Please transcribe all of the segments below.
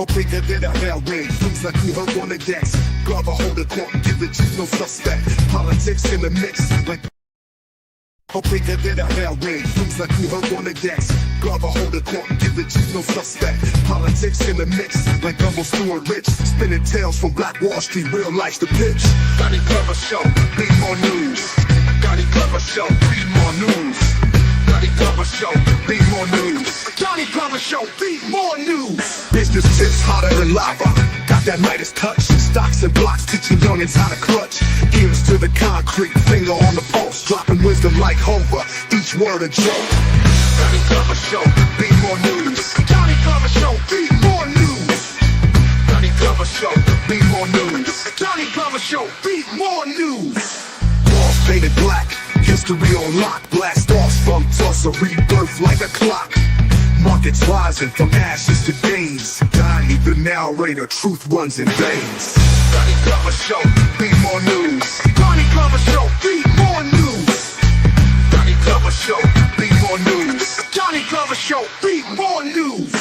bigger than a hell rain, things like we heard on the decks. Grab a hold of court and give the chief no suspect. Politics in the mix, like bigger than a hell rain, things like we heard on the decks. Grab a hold of court and give the chief no suspect. Politics in the mix, like Double Stewart Rich. Spinning tales from Black Wall Street, real life's the pitch. Gotti Glover Show, be more news. Gotti Glover Show, be more news. Gotti Glover Show, be more news. Gotti Glover Show, be more news. Business tips hotter than lava. Got that Midas touch. Stocks and blocks teaching youngins how to clutch. Ears to the concrete, finger on the pulse. Dropping wisdom like Hova, each word a joke. Gotti Glover Show, be more news. Gotti Glover Show, be more news. Gotti Glover Show, be more news. Gotti Glover Show, be more news. Walls painted black, history on lock. Blast off from Tulsa, rebirth like a clock. Markets rising from ashes to gains. Donnie the narrator, truth runs in veins. Gotti Glover Show, be more news. Gotti Glover Show, be more news. Gotti Glover Show, be more news. Gotti Glover Show, be more news.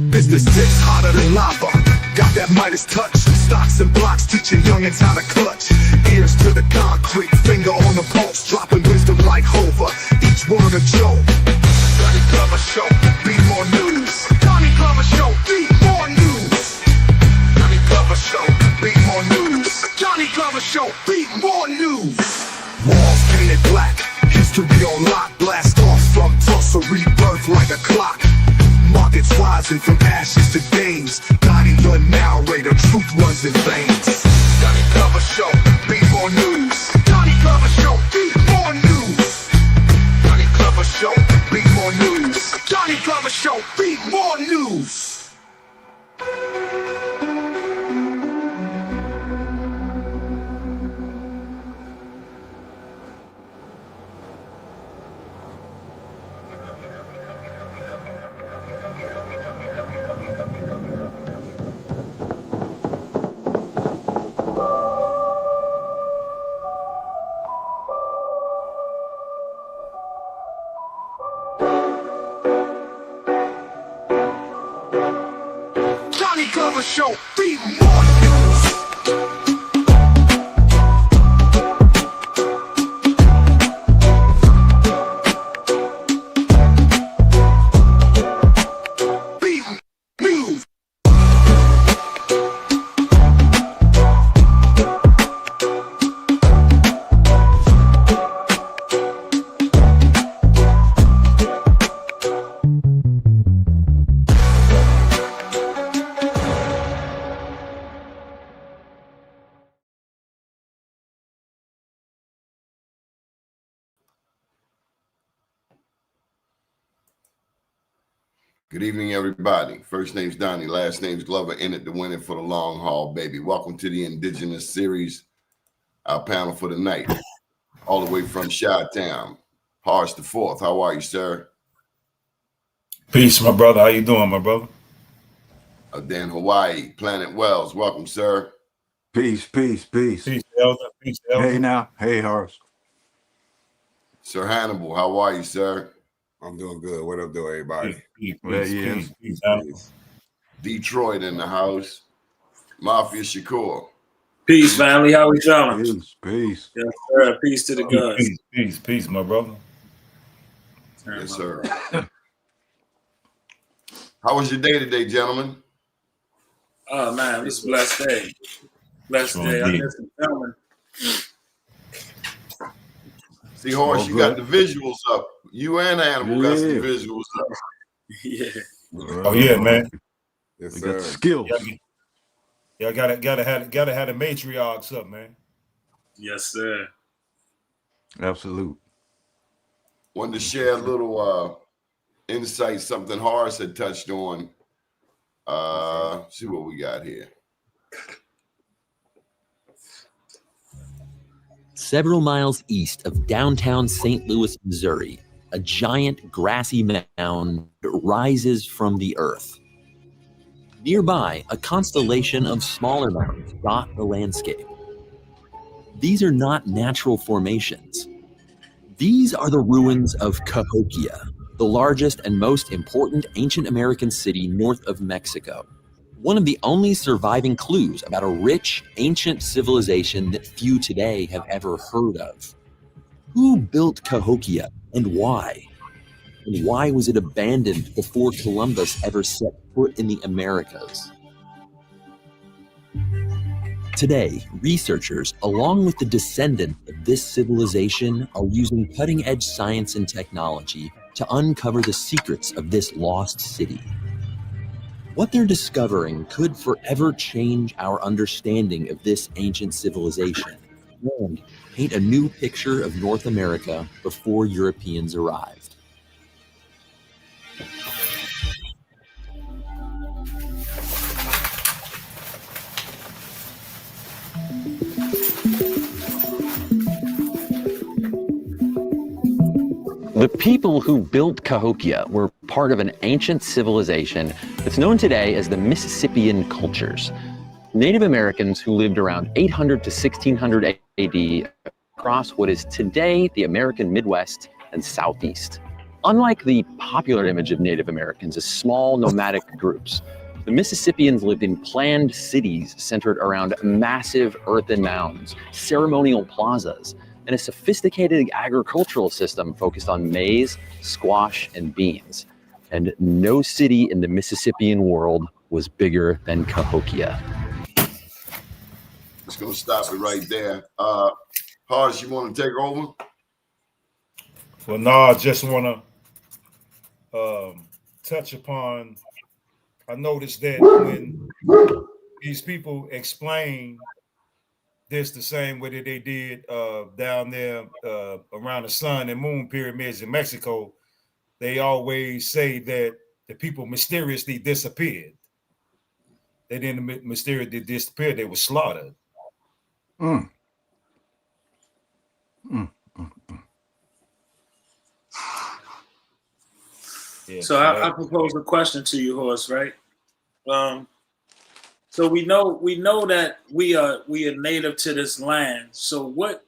Business tips hotter than lava. Got that Midas touch. Stocks and blocks teaching youngins how to clutch. Ears to the concrete, finger on the pulse. Dropping wisdom like Hova, each word a joke. Gotti Glover Show, be more news. Gotti Glover Show, be more news. Gotti Glover Show, be more news. Gotti Glover Show, be more news. Walls painted black, history on lock. Blast off from Tulsa, rebirth like a clock. Markets rising from ashes to gains. Donnie the narrator, truth runs in veins. Gotti Glover Show, be more news. Gotti Glover Show, be more news. Gotti Glover Show, be more news. Gotti Glover Show, be more news. Show, be more news. Be news. Good evening, everybody. First name's Donnie, last name's Glover, in it to win it for the long haul, baby. Welcome to the Indigenous series, our panel for the night, all the way from Chi-Town, Harsh the Fourth. How are you, sir? Peace, my brother. How you doing, my brother? Dan Hawaii, Planet Wells. Welcome, sir. Peace, peace, peace. Peace, Elder. Peace, Elder. Hey now. Hey, Harsh. Sir Hannibal, how are you, sir? I'm doing good. What up, though, everybody? Peace, Peace. Detroit in the house. Mafia Shakur. Peace, family. How we doing? Peace, peace. Yes, sir. Peace to the guns. Peace, my brother. Yes, sir. How was your day today, gentlemen? Oh, man, this is a blessed day. Blessed day. I did some filming. See, Horace, you got the visuals up. You and Hannibal got some visuals up. Yeah. Oh yeah, man. Yes, We sir. got the skills. Yeah, gotta have the matriarchs up, man. Yes, sir. Absolute. Wanted to share a little insight, something Horace had touched on. See what we got here. Several miles east of downtown St. Louis, Missouri, a giant grassy mound rises from the earth. Nearby, a constellation of smaller mountains dot the landscape. These are not natural formations. These are the ruins of Cahokia, the largest and most important ancient American city north of Mexico. One of the only surviving clues about a rich, ancient civilization that few today have ever heard of. Who built Cahokia and why? And why was it abandoned before Columbus ever set foot in the Americas? Today, researchers, along with the descendants of this civilization, are using cutting-edge science and technology to uncover the secrets of this lost city. What they're discovering could forever change our understanding of this ancient civilization and paint a new picture of North America before Europeans arrived. The people who built Cahokia were part of an ancient civilization that's known today as the Mississippian cultures. Native Americans who lived around 800 to 1600 AD across what is today the American Midwest and Southeast. Unlike the popular image of Native Americans as small nomadic groups, the Mississippians lived in planned cities centered around massive earthen mounds, ceremonial plazas, and a sophisticated agricultural system focused on maize, squash, and beans. And no city in the Mississippian world was bigger than Cahokia. Just gonna stop it right there. Horace, you want to take over? Well, no, I just want to touch upon. I noticed that when these people explain this the same way that they did down there around the sun and moon pyramids in Mexico, they always say that the people mysteriously disappeared. They didn't mysteriously disappear, they were slaughtered. Mm. Yeah, So I propose a question to you, Horace, right? So we know that we are native to this land. So what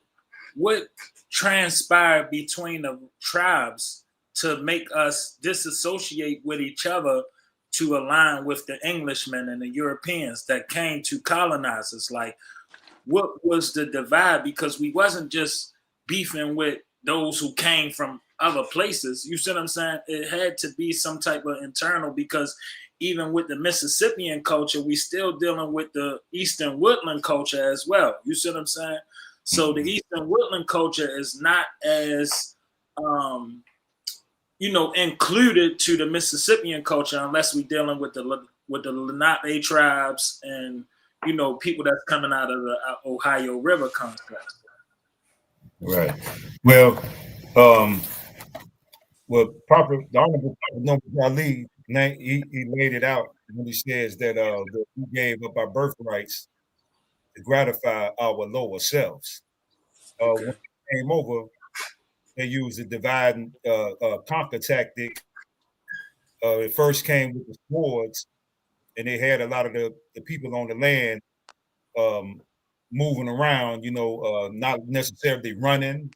transpired between the tribes to make us disassociate with each other to align with the Englishmen and the Europeans that came to colonize us? Like, what was the divide? Because we wasn't just beefing with those who came from other places. You see what I'm saying? It had to be some type of internal, because even with the Mississippian culture, we still dealing with the Eastern Woodland culture as well. You see what I'm saying? So the Eastern Woodland culture is not as, included to the Mississippian culture unless we're dealing with the Lenape tribes and, people that's coming out of the Ohio River context. right. Well, the Honorable Ali, he laid it out when he says that we gave up our birthrights to gratify our lower selves. Okay. When they came over, they used the divide and conquer tactic. It first came with the swords, and they had a lot of the people on the land moving around, not necessarily running,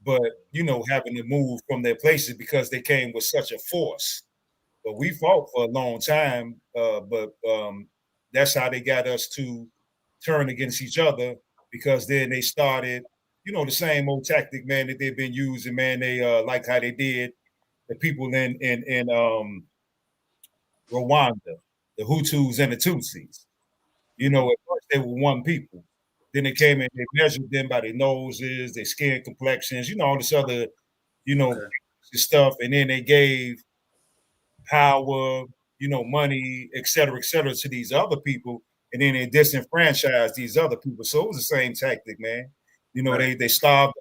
but, having to move from their places because they came with such a force. But we fought for a long time, but that's how they got us to turn against each other, because then they started, the same old tactic, man, that they've been using, man. They like how they did the people in Rwanda, the Hutus and the Tutsis. At first they were one people. Then they came in, they measured them by their noses, their skin complexions, all this other, stuff. And then they gave power, money, et cetera, to these other people. And then they disenfranchised these other people. So it was the same tactic, man. They starved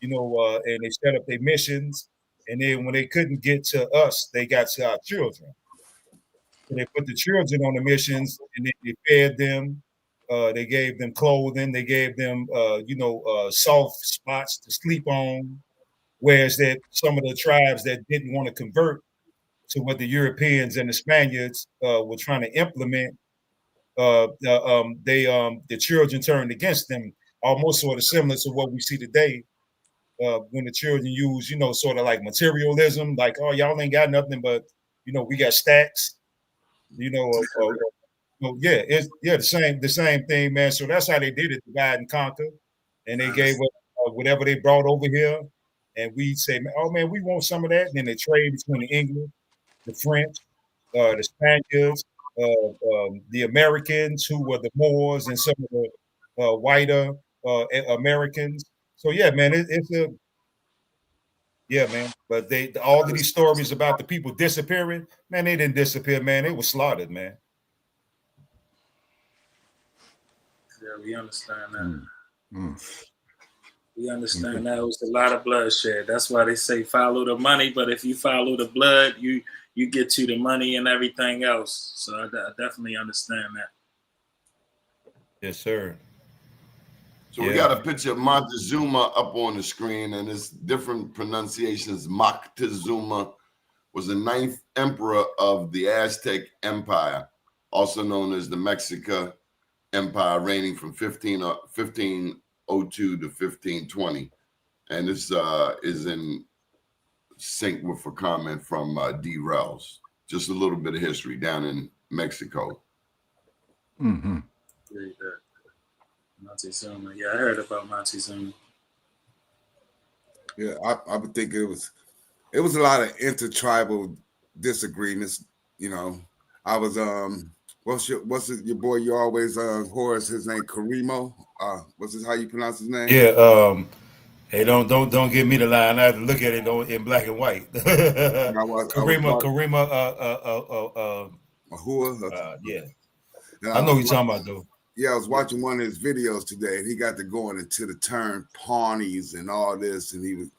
them out, and they set up their missions. And then when they couldn't get to us, they got to our children. So they put the children on the missions, and then they fed them. They gave them clothing. They gave them, soft spots to sleep on. Whereas that some of the tribes that didn't want to convert to what the Europeans and the Spaniards were trying to implement, the children turned against them. almost sort of similar to what we see today when the children use, sort of like materialism, like, oh, y'all ain't got nothing, but, we got stacks, yeah, it's the same thing, man. So that's how they did it, divide and conquer, and they gave us whatever they brought over here, and we say, oh man, we want some of that, and then they trade between the English, the French, the Spaniards, the Americans who were the Moors, and some of the whiter Americans. So yeah, man, yeah, man. But all of these stories about the people disappearing, man, they didn't disappear, man. They were slaughtered, man. Yeah, we understand that. We understand that it was a lot of bloodshed. That's why they say follow the money, but if you follow the blood, you get to the money and everything else. So I definitely understand that. Yes, sir. So we got a picture of Montezuma up on the screen, and it's different pronunciations. Moctezuma was the 9th emperor of the Aztec Empire, also known as the Mexica Empire, reigning from 1502 to 1520. And this is in sync with a comment from D. Rels. Just a little bit of history down in Mexico. Mm-hmm. Very good. Montezuma. Yeah, I heard about Montezuma. Yeah, I would think it was a lot of intertribal disagreements. I was what's your boy? You always Horace. His name Karimo. What's this? How you pronounce his name? Yeah. Hey, don't give me the line. I have to look at it in black and white. Karima. Yeah. I know what you're talking about, though. Yeah, I was watching one of his videos today, and he got to going into the term Pawnees and all this, and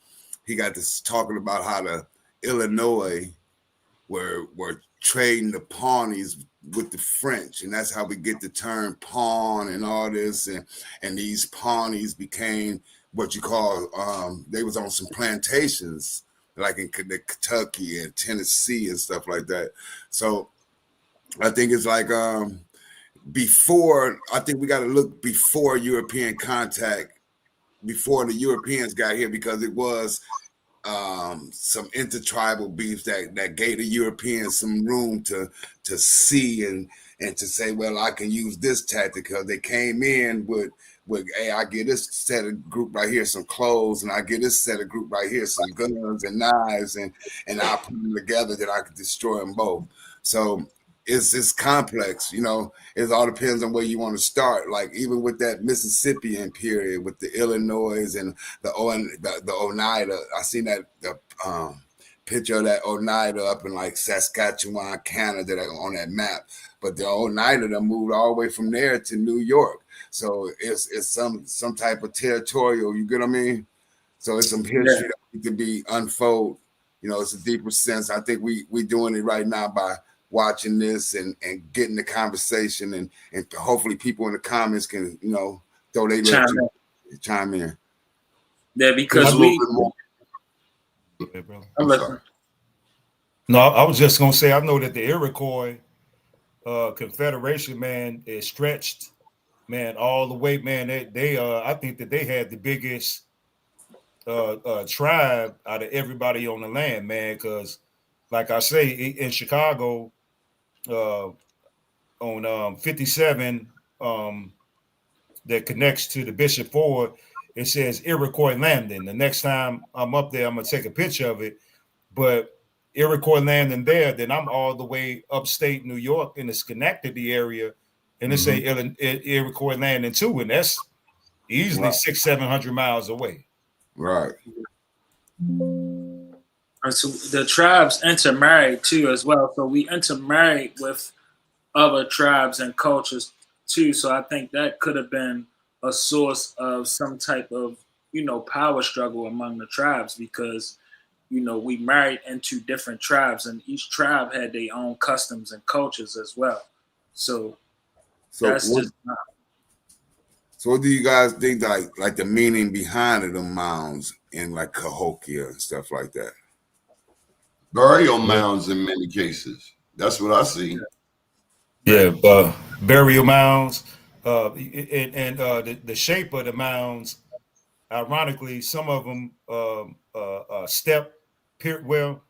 he got to talking about how the Illinois were trading the Pawnees with the French, and that's how we get the term pawn and all this, and these Pawnees became what you call they was on some plantations like in Kentucky and Tennessee and stuff like that. So I think it's like I think we got to look before European contact, before the Europeans got here, because it was some intertribal beef that gave the Europeans some room to see and to say, well, I can use this tactic, because they came in with hey, I get this set of group right here some clothes, and I get this set of group right here some guns and knives, and I put them together that I could destroy them both. So it's complex, it all depends on where you want to start. Like even with that Mississippian period with the Illinois and the Oneida, I seen that the picture of that Oneida up in like Saskatchewan, Canada, on that map. But the Oneida that moved all the way from there to New York. So it's some type of territorial, you get what I mean? So it's some history that can be unfold. It's a deeper sense. I think we doing it right now by watching this and getting the conversation, and hopefully people in the comments can throw their chime in. Yeah, because No, I was just gonna say I know that the Iroquois Confederation, man, is stretched, man, all the way, man. They I think that they had the biggest tribe out of everybody on the land, man, because like I say, in Chicago, on 57, that connects to the Bishop Ford, it says Iroquois Landing. The next time I'm up there, I'm gonna take a picture of it. But Iroquois Landing there, then I'm all the way upstate New York in the Schenectady area, and they say Iroquois Landing too, and that's easily 600-700 miles away. Right. And so the tribes intermarried too as well. So we intermarried with other tribes and cultures too. So I think that could have been a source of some type of, power struggle among the tribes, because, we married into different tribes, and each tribe had their own customs and cultures as well. So that's just not. So what do you guys think like the meaning behind the mounds in like Cahokia and stuff like that? Burial mounds in many cases. That's what I see. Yeah, burial mounds. the shape of the mounds, ironically, some of them step. Well,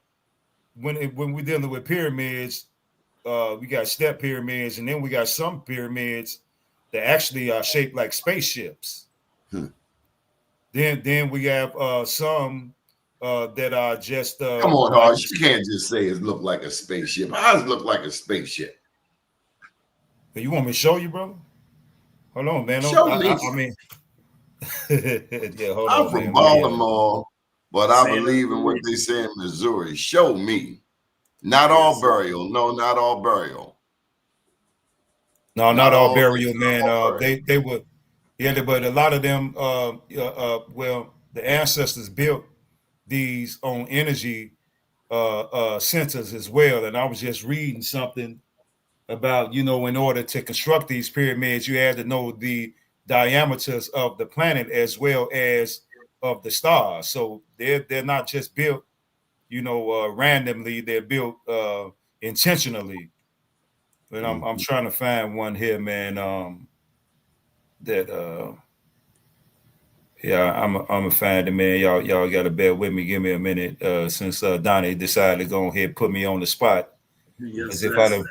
when we're dealing with pyramids, we got step pyramids, and then we got some pyramids that actually are shaped like spaceships. Then we have some that are just come on, Harsh. You can't just say it look like a spaceship. How does it look like a spaceship? You want me to show you, bro? Hold on, man. Show me. I mean, yeah, hold I'm on, from man. Baltimore, but I believe in what they say in Missouri. Show me. Not all burial. No, not all burial. No, not all burial, man. They were, yeah, but a lot of them, well, the ancestors built these on energy centers as well. And I was just reading something about, in order to construct these pyramids, you had to know the diameters of the planet as well as of the stars. So they're not just built, randomly. They're built intentionally. But I'm trying to find one here, man. I'm a fan of, man. Y'all gotta bear with me. Give me a minute. Since Donnie decided to go ahead and put me on the spot. Yes, as if I'd have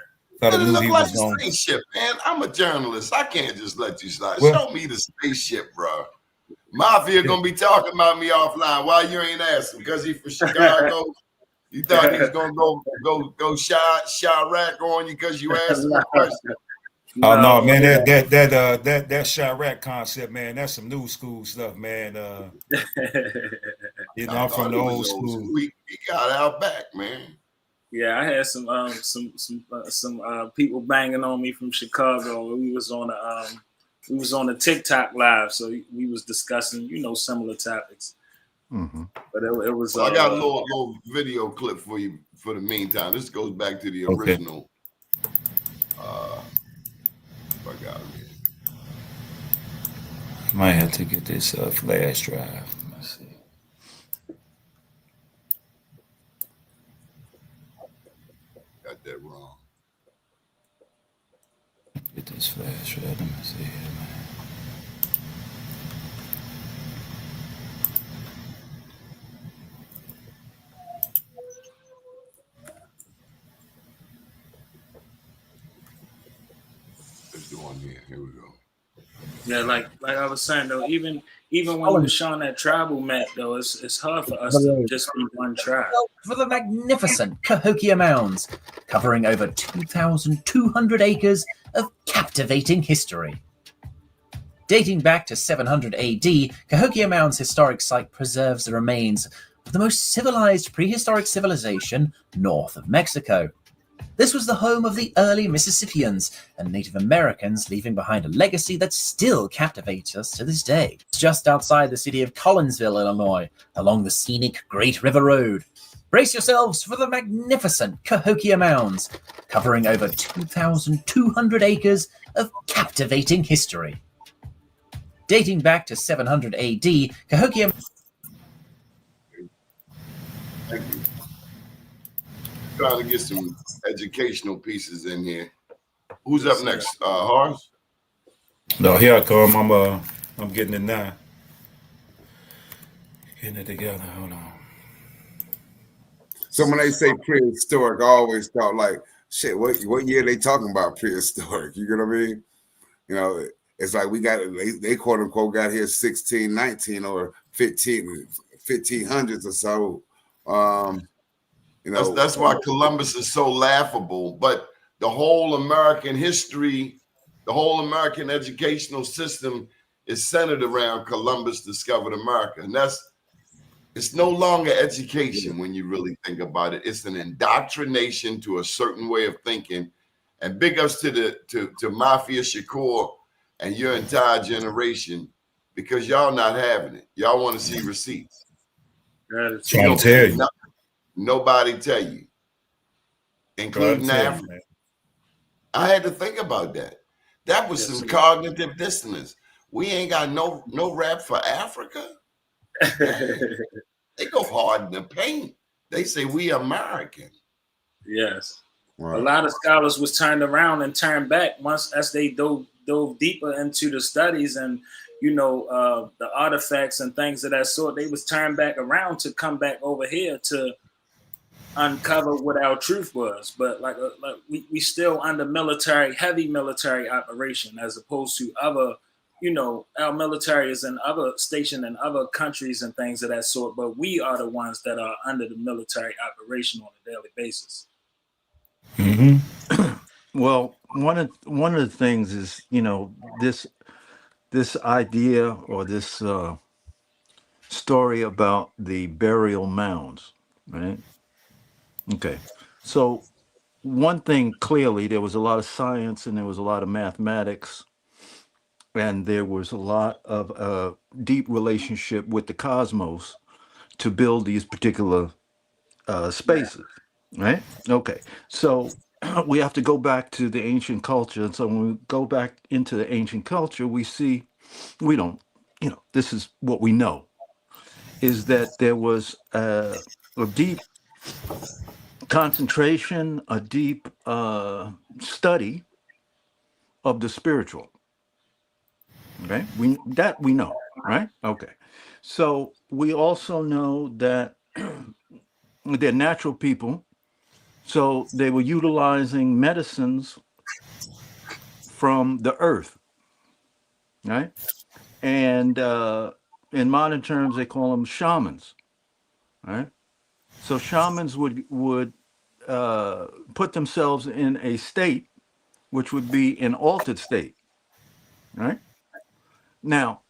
knew he was going. Spaceship, man. I'm a journalist. I can't just let you slide. Well, show me the spaceship, bro. Mafia gonna be talking about me offline. Why you ain't asking? Because he from Chicago. You thought he was gonna go Chirac on you because you asked him a question. Oh no, man! That Chirac concept, man. That's some new school stuff, man. I'm from the old school. We got our back, man. Yeah, I had some people banging on me from Chicago. We was on a TikTok live, so we was discussing similar topics. But it was. Well, I got a little video clip for you for the meantime. This goes back to the original. I got it. Might have to get this flash drive. Let's see. Got that wrong. Get this flash drive. Let me see here, man. Let's do one here. Here we go. Yeah, like I was saying though, even when we were showing that tribal map though, it's hard for us to just be one tribe. For the magnificent Cahokia Mounds, covering over 2,200 acres of captivating history. Dating back to 700 AD, Cahokia Mounds historic site preserves the remains of the most civilized prehistoric civilization north of Mexico. This was the home of the early Mississippians and Native Americans, leaving behind a legacy that still captivates us to this day. It's just outside the city of Collinsville, Illinois, along the scenic Great River Road. Brace yourselves for the magnificent Cahokia Mounds, covering over 2,200 acres of captivating history. Dating back to 700 AD, Cahokia... Thank you. Trying to get some educational pieces in here. Who's up next? Horace? No, here I come. I'm getting it now. Getting it together. Hold on. So when they say prehistoric, I always thought like, shit, what year they talking about prehistoric? You know what I mean? It's like they quote unquote got here 1619 or 1500s or so. That's why Columbus is so laughable. But the whole American history, the whole American educational system is centered around Columbus discovered America. And it's no longer education when you really think about it. It's an indoctrination to a certain way of thinking. And big ups to Mafia Shakur and your entire generation, because y'all not having it. Y'all want to see receipts. Trying to tell you. Nobody tell you, including Africa. I had to think about that. That was some cognitive dissonance. We ain't got no rap for Africa. They go hard in the paint. They say we American. Yes. Right. A lot of scholars was turned around and turned back once as they dove deeper into the studies and, you know, the artifacts and things of that sort, they was turned back around to come back over here to uncover what our truth was. But like we still under heavy military operation, as opposed to other, you know, our military is in other stationed in other countries and things of that sort, but we are the ones that are under the military operation on a daily basis. Well, one of the things is, you know, this idea or this story about the burial mounds, right? Okay. So one thing clearly, there was a lot of science and there was a lot of mathematics and there was a lot of deep relationship with the cosmos to build these particular spaces, right? Okay. So we have to go back to the ancient culture. And so when we go back into the ancient culture, we see, we don't, you know, this is what we know, is that there was a deep concentration, a deep study of the spiritual. Okay, we know, right? Okay, so we also know that they're natural people, so they were utilizing medicines from the earth, right? And in modern terms, they call them shamans, right? So shamans would put themselves in a state which would be an altered state, right? Now,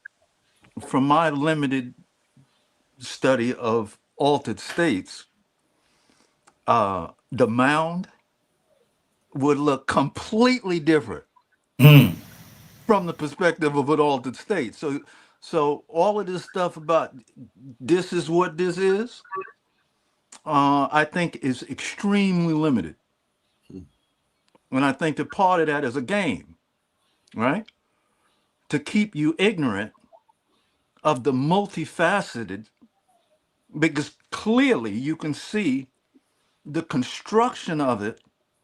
from my limited study of altered states, the mound would look completely different from the perspective of an altered state. So all of this stuff about this is what this is, I think is extremely limited. And I think that part of that is a game, right? To keep you ignorant of the multifaceted, because clearly you can see the construction of it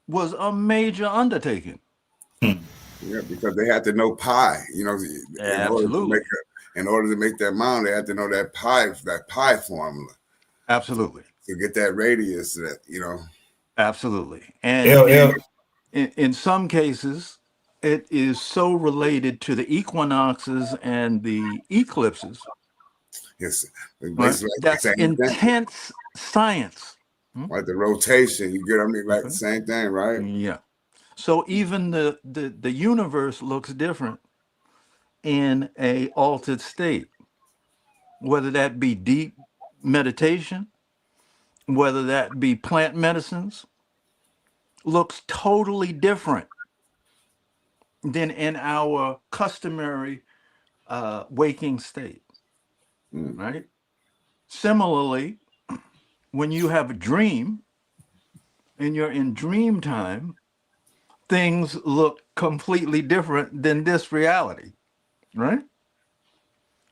was a major undertaking. Yeah, because they had to know pi. You know, Absolutely. in order to make that mound, they had to know that pi formula. Absolutely. To get that radius, that, you know. Absolutely. And in some cases, it is so related to the equinoxes and the eclipses. Yes, Right? That's intense science. Like the rotation, you get what I mean? Like the same thing, right? Yeah. So even the universe looks different in a altered state, whether that be deep meditation, whether that be plant medicines, looks totally different than in our customary waking state, right? Similarly, when you have a dream and you're in dream time, things look completely different than this reality, right?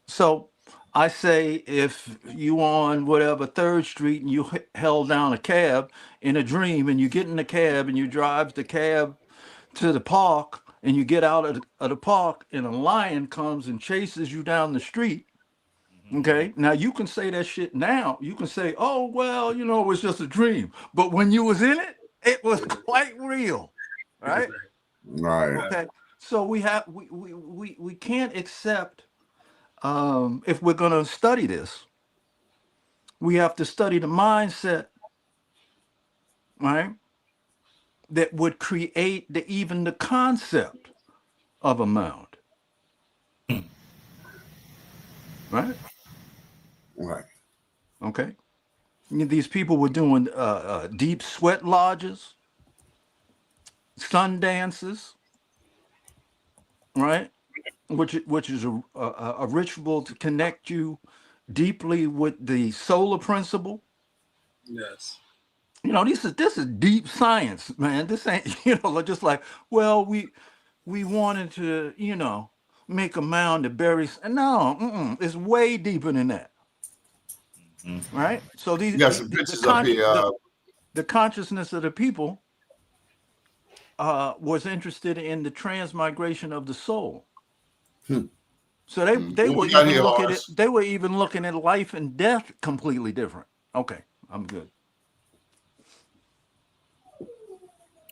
So I say if you on whatever 3rd Street and you held down a cab in a dream and you get in the cab and you drive the cab to the park and you get out of the park and a lion comes and chases you down the street, okay, now you can say that shit now. You can say, oh, well, you know, it was just a dream. But when you was in it, it was quite real, right? Right. Okay. So we can't accept, if we're going to study this, we have to study the mindset, right, that would create even the concept of a mound. Right? Right. Okay. These people were doing deep sweat lodges, sun dances, right? Which is a ritual to connect you deeply with the solar principle. Yes. You know, this is deep science, man. This ain't, you know, just like, well, we wanted to, you know, make a mound to bury. No, it's way deeper than that. Right? So these got some pictures up here. The consciousness of the people was interested in the transmigration of the soul. Hmm. So they were We got even here, looking at Horace. they were even looking at life and death completely different. Okay, I'm good.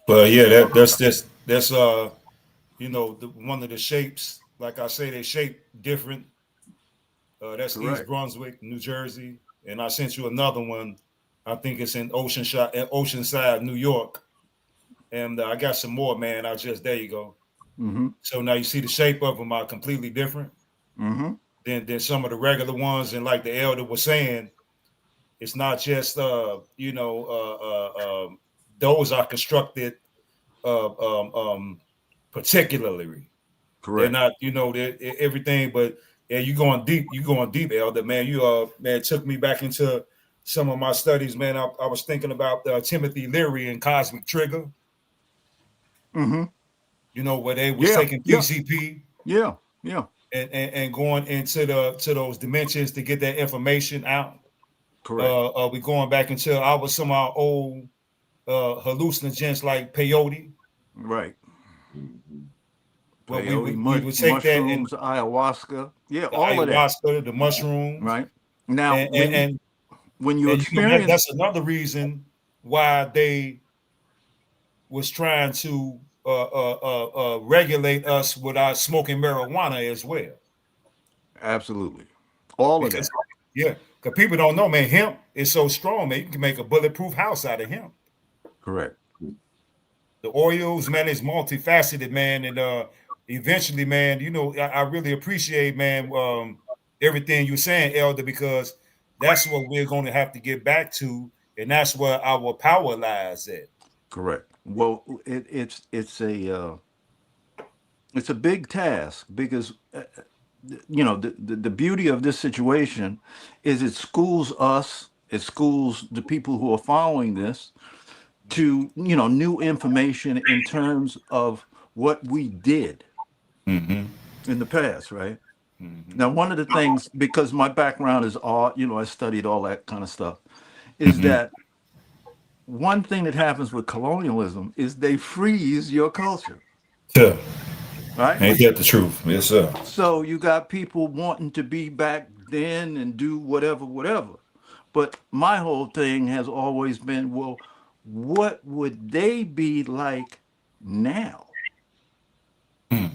But yeah, that's you know, one of the shapes. Like I say, they shape different. That's East Correct. Brunswick, New Jersey, and I sent you another one. I think it's in Oceanside, New York, and I got some more, man. There you go. Mm-hmm. So now you see the shape of them are completely different Mm-hmm. than some of the regular ones, and like the elder was saying, it's not just those are constructed particularly. They're Correct. not, they're everything, but yeah, you going deep, Elder, man. Man, took me back into some of my studies, man. I was thinking about Timothy Leary and Cosmic Trigger, Mm-hmm. where they was Yeah. taking Yeah. PCP Yeah. Yeah. and going into to those dimensions to get that information out. Correct. We going back into some of our old hallucinogens like peyote. Right. Well, Peyote, we would take that and mushrooms, ayahuasca. Yeah, the all of that. ayahuasca, the mushrooms, Right. Now, and and, and when you And experience, that's another reason why they was trying to regulate us with our smoking marijuana as well. absolutely, all of Because that. yeah, because people don't know, man, hemp is so strong, man. You can make a bulletproof house out of hemp. Correct. The oils, man, is multifaceted, man, and eventually, man, I really appreciate, man, everything you're saying, Elder, because that's what we're going to have to get back to, and that's where our power lies at. Correct. Well, it's a big task because the beauty of this situation is it schools us, it schools the people who are following this to new information in terms of what we did Mm-hmm. in the past, right? Mm-hmm. Now, one of the things, because my background is art, I studied all that kind of stuff, is Mm-hmm. that one thing that happens with colonialism is they freeze your culture, Yeah. right? Ain't that the truth? Yes, sir. So you got people wanting to be back then and do whatever, whatever. But my whole thing has always been, well, what would they be like now? Mm.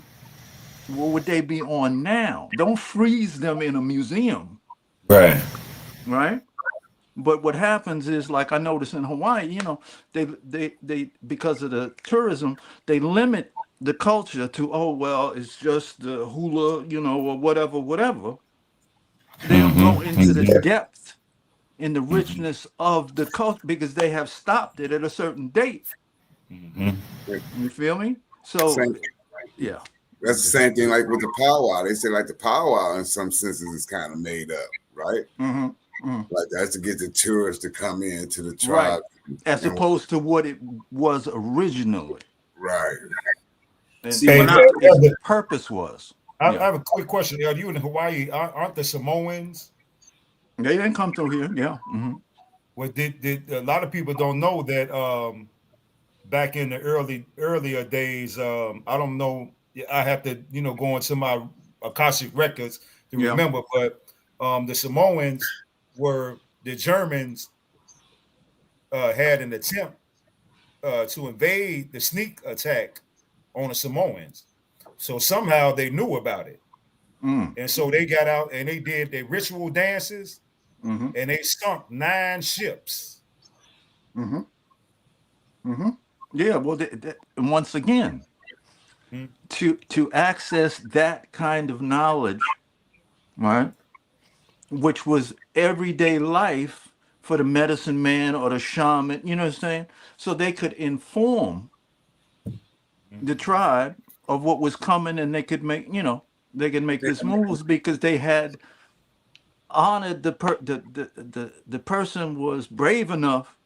What would they be on now? Don't freeze them in a museum, Right. right? But what happens is, like I noticed in Hawaii, they because of the tourism, they limit the culture to, oh well, it's just the hula, or whatever, whatever. They don't go Mm-hmm. into the Exactly. depth and the Mm-hmm. richness of the culture because they have stopped it at a certain date. Mm-hmm. You feel me? So Same, yeah. that's the same thing like with the powwow. They say like the powwow in some senses is kind of made up, right? Mm-hmm. Mm-hmm. Like that's to get the tourists to come in to the Right. tribe. As And, opposed to what it was originally. right. And See, Hey, when what I its Elder, purpose was. I Yeah. have a quick question. Are you in Hawaii? Aren't the Samoans? They didn't come through here. Yeah. Mm-hmm. Well, did a lot of people don't know that back in the earlier days, I don't know. I have to go into my Akashic records to Yeah. remember, but the Samoans were the Germans had an attempt to invade the sneak attack on the Samoans. So somehow they knew about it. Mm. And so they got out and they did their ritual dances Mm-hmm. and they sunk 9 ships. Mm-hmm. Mm-hmm. Yeah. Well, and once again, Hmm. to access that kind of knowledge, right, which was everyday life for the medicine man or the shaman, you know what I'm saying? So they could inform the tribe of what was coming and they could make, they could make this moves because they had honored the person was brave enough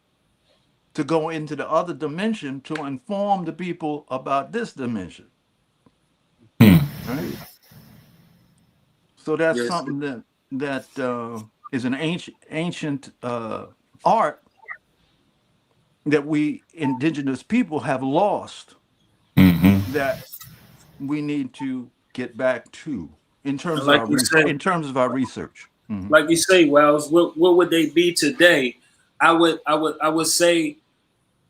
to go into the other dimension to inform the people about this dimension, Hmm. right? So that's Yes. something that is an ancient art that we indigenous people have lost that we need to get back to in terms And of like our you say, research. like you say, Wells, what would they be today? I would say,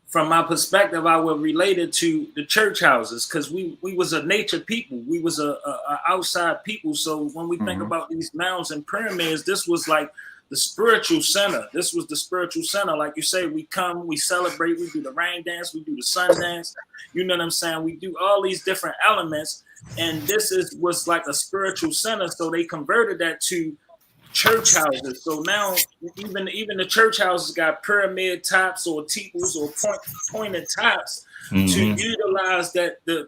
from my perspective, I would relate it to the church houses, because we was a nature people. We was a outside people. So when we think about these mounds and pyramids, this was like the spiritual center. This was the spiritual center. Like you say, we come, we celebrate, we do the rain dance, we do the sun dance. You know what I'm saying? We do all these different elements, and this was like a spiritual center. So they converted that to church houses. So now even the church houses got pyramid tops or teeples or pointed tops to utilize that the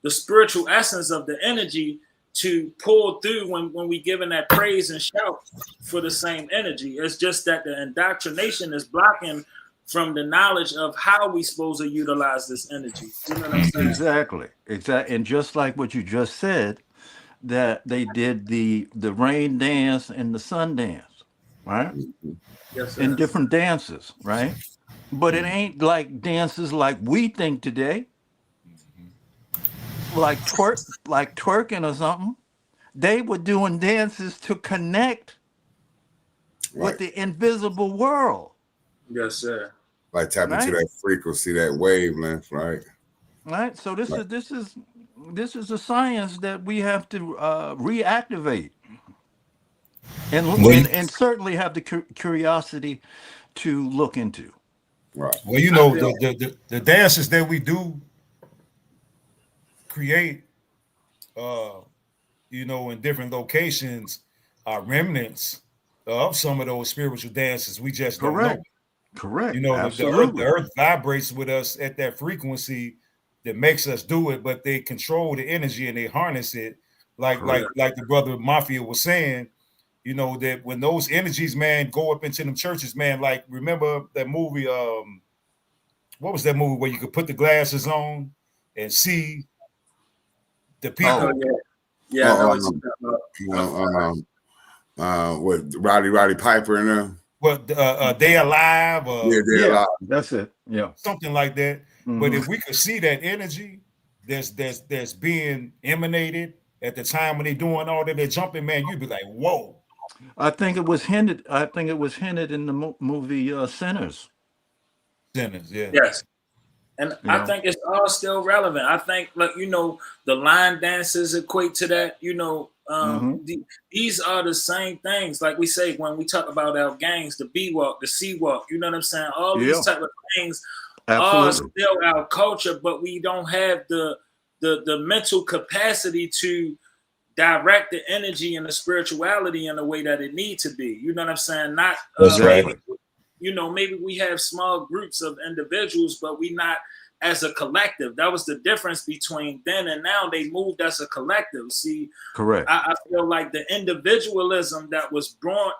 spiritual essence of the energy to pull through when we giving that praise and shout for the same energy. It's just that the indoctrination is blocking from the knowledge of how we supposed to utilize this energy. You know what I'm saying? Exactly. And just like what you just said, that they did the rain dance and the sun dance, right? Yes, sir. In different dances, right? But it ain't like dances like we think today, like twerking or something. They were doing dances to connect with the invisible world, Yes, sir. Like tap into right? that frequency, that wavelength, right? Right. So this is a science that we have to reactivate, and certainly have the curiosity to look into. Right. Well, you know, the dances that we do create, you know, in different locations are remnants of some of those spiritual dances. We just don't know. Correct. You know, Absolutely. the earth vibrates with us at that frequency that makes us do it, but they control the energy and they harness it. Like the brother Mafia was saying, you know, that when those energies, man, go up into them churches, man, like remember that movie, what was that movie where you could put the glasses on and see the people? Yeah, I know it's with Roddy Piper and them. What They Alive, that's it. Yeah, something like that. But if we could see that energy that's being emanated at the time when they're doing all that, they're jumping, man, you'd be like, whoa. I think it was hinted. In the movie Sinners. Sinners, yeah. Yes. And I think it's all still relevant. I think, like, you know, the line dances equate to that. You know, these are the same things. Like we say when we talk about our gangs, the B walk, the C walk. You know what I'm saying? All these type of things are still our culture, but we don't have the mental capacity to direct the energy and the spirituality in the way that it needs to be. You know what I'm saying? Not right. You know, maybe we have small groups of individuals, but we not as a collective. That was the difference between then and now. They moved as a collective. See, correct. I feel like the individualism that was brought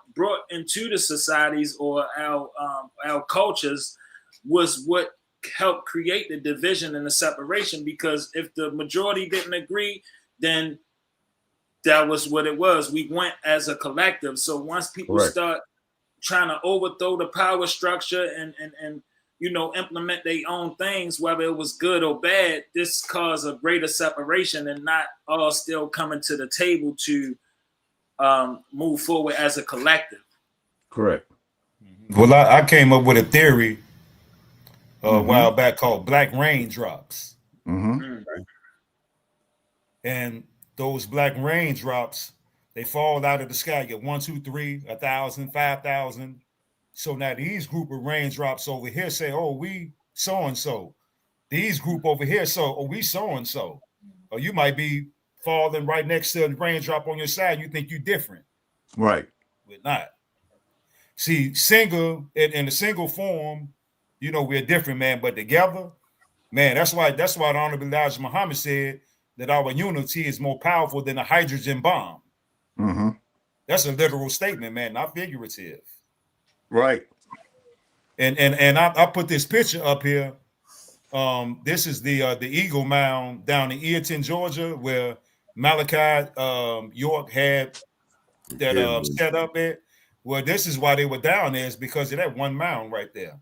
into the societies or our cultures was what helped create the division and the separation. Because if the majority didn't agree, then that was what it was. We went as a collective. So once people start trying to overthrow the power structure and you know, implement their own things, whether it was good or bad, this caused a greater separation and not all still coming to the table to move forward as a collective. Correct. Well, I came up with a theory a while back called black raindrops. And those black raindrops, they fall out of the sky. You get 1, 2, 3, 1,000, 5,000. So now these group of raindrops over here say, oh, we so-and-so. These group over here, so, oh, we so-and-so. Or you might be falling right next to a raindrop on your side. You think you're different. Right. We're not. See, in the single form, you know, we're different, man. But together, man, that's why the Honorable Elijah Muhammad said that our unity is more powerful than a hydrogen bomb. That's a literal statement, man, not figurative. Right. And I put this picture up here. This is the Eagle Mound down in Eaton, Georgia, where Malachi York had that set up at. Well, this is why they were down there, is because of that one mound right there.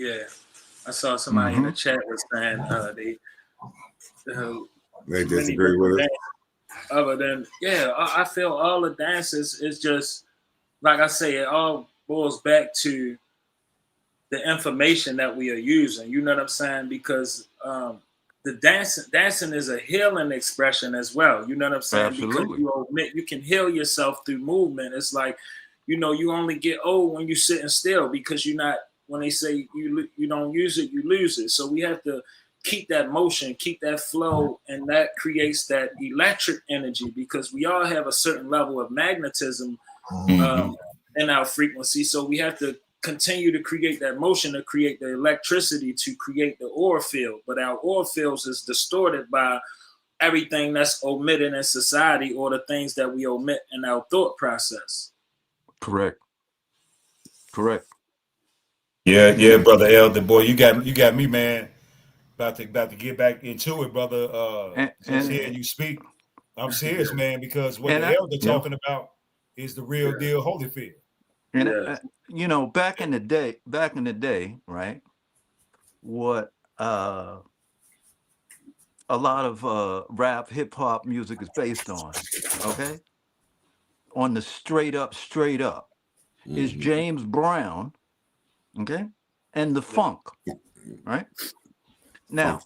Yeah, I saw somebody in the chat was saying They many disagree different with us. dances. Other than I feel all the dances is just like I say. It all boils back to the information that we are using. You know what I'm saying? Because the dancing is a healing expression as well. You know what I'm saying? Absolutely. Because you can heal yourself through movement. It's like, you only get old when you're sitting still because you're not. When they say you don't use it, you lose it. So we have to keep that motion, keep that flow, and that creates that electric energy because we all have a certain level of magnetism in our frequency. So we have to continue to create that motion to create the electricity to create the aura field. But our aura fields is distorted by everything that's omitted in society or the things that we omit in our thought process. Correct. Yeah, brother Elder, boy, you got me, man. About to get back into it, brother. Just hearing you speak, I'm serious, man, because what the elder talking about is the real deal, Holyfield. And back in the day, right? What a lot of rap, hip hop music is based on, okay? On the straight up, is James Brown, okay, and the funk, right? Now,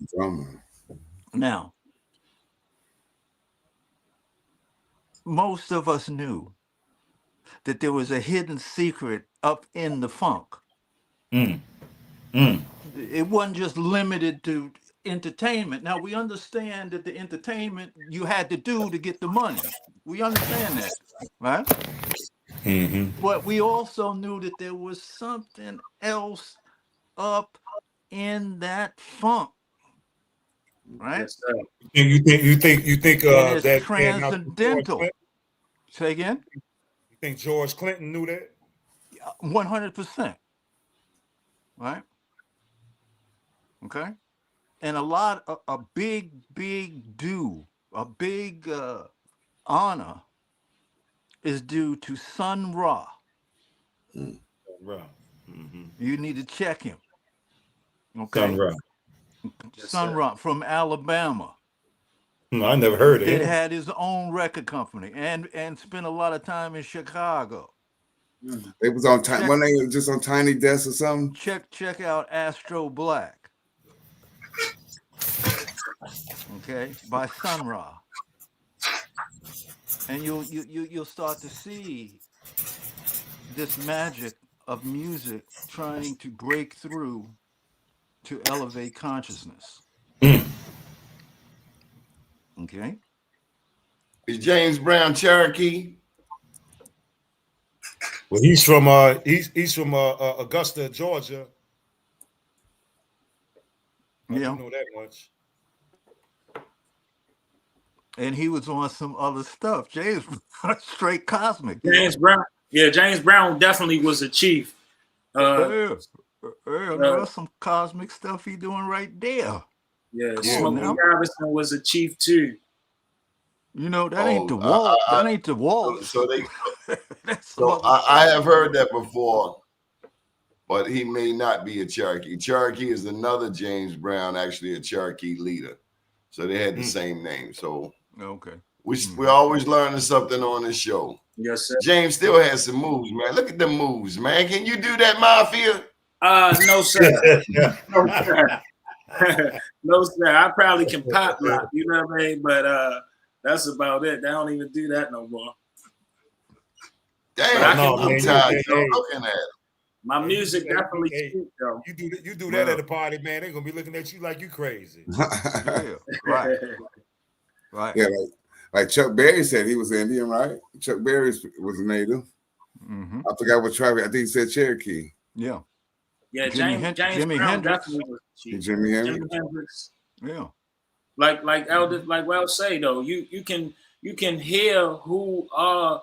most of us knew that there was a hidden secret up in the funk. It wasn't just limited to entertainment. Now we understand that the entertainment you had to do to get the money. We understand that, right? But we also knew that there was something else up in that funk, right? Yes, sir. You think and it's that transcendental. Say again? You think George Clinton knew that? 100%. Right? Okay. And a big due, a big honor is due to Sun Ra. You need to check him. Okay. Sun Ra from Alabama. I never heard of him. That had his own record company and spent a lot of time in Chicago. They was on time when they were just on Tiny Desk or something. Check out Astro Black. Okay, by Sun Ra. And you'll start to see this magic of music trying to break through to elevate consciousness. Okay. Is James Brown Cherokee? Well, he's from Augusta, Georgia. I don't know that much. And he was on some other stuff. James straight cosmic. James Brown. Yeah, James Brown definitely was a chief. There's some cosmic stuff he doing right there. Yeah, Smokey Robinson was a chief too. That ain't the Walt. That ain't the Walt. So I have heard that before, but he may not be a Cherokee. Cherokee is another James Brown, actually a Cherokee leader. So they had the same name. So we're always learning something on this show. Yes, sir. James still has some moves, man. Look at the moves, man. Can you do that, Mafia? No, sir. No, sir. No, sir. I probably can pop rock, you know what I mean? But that's about it. They don't even do that no more. Damn, I'm tired looking at it. My music definitely speaks, though. You do that at a party, man. They're gonna be looking at you like you crazy. Right. Yeah, like Chuck Berry said he was Indian, right? Chuck Berry was a native. I forgot what tribe. I think he said Cherokee. Yeah. Yeah, James Brown definitely was chief. Jimi Hendrix. Yeah. Like Elder, like Well say though, you can hear who are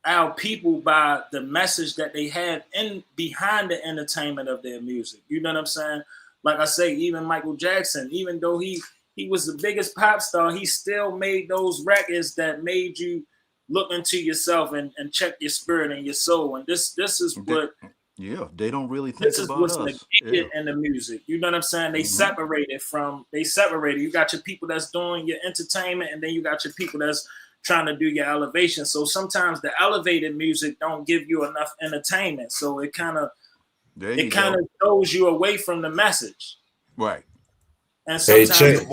our people by the message that they have in behind the entertainment of their music. You know what I'm saying? Like I say, even Michael Jackson, even though he was the biggest pop star, he still made those records that made you look into yourself and check your spirit and your soul. And this is what Yeah, they don't really think This is about what's us. negated Yeah. in the music. You know what I'm saying? They separated. You got your people that's doing your entertainment, and then you got your people that's trying to do your elevation. So sometimes the elevated music don't give you enough entertainment. So it kind of throws you away from the message. Right. And Hey, sometimes check,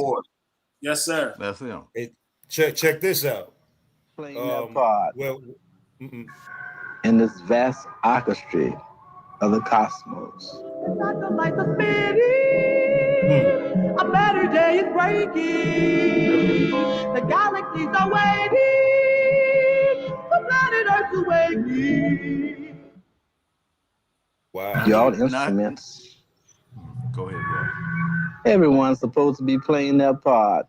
yes, sir. That's him. hey, check this out. Playing their part Well, in this vast orchestra of the cosmos. A better day is breaking. The galaxies are waiting. The planet Earth's awakening. wow. Y'all instruments. Go ahead, Ross. Everyone's supposed to be playing their part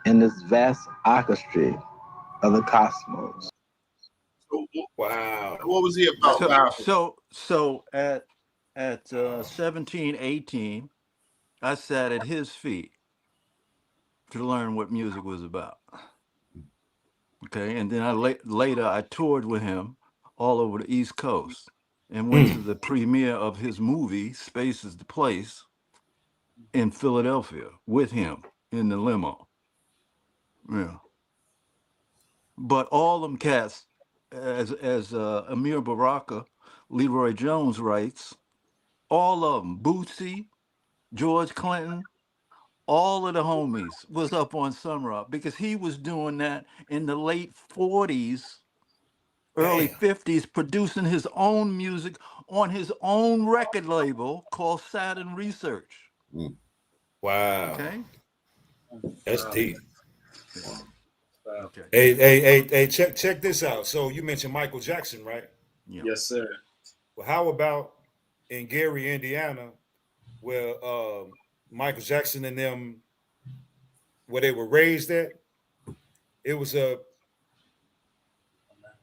in this vast orchestra of the cosmos. Wow. What was he about? So at 17, 18, I sat at his feet to learn what music was about. Okay, and then later I toured with him all over the East Coast and went to the premiere of his movie Space is the Place in Philadelphia with him in the limo. Yeah. But all them cats, as Amir Baraka, Leroy Jones writes, all of them, Bootsy, George Clinton, all of the homies was up on Sun Ra because he was doing that in the late 40s, early 50s, producing his own music on his own record label called Saturn Research. Wow. Okay. That's deep. Okay. Hey, check this out. So you mentioned Michael Jackson, right? Yeah. Yes, sir. Well, how about in Gary, Indiana, where Michael Jackson and them, where they were raised at? It was a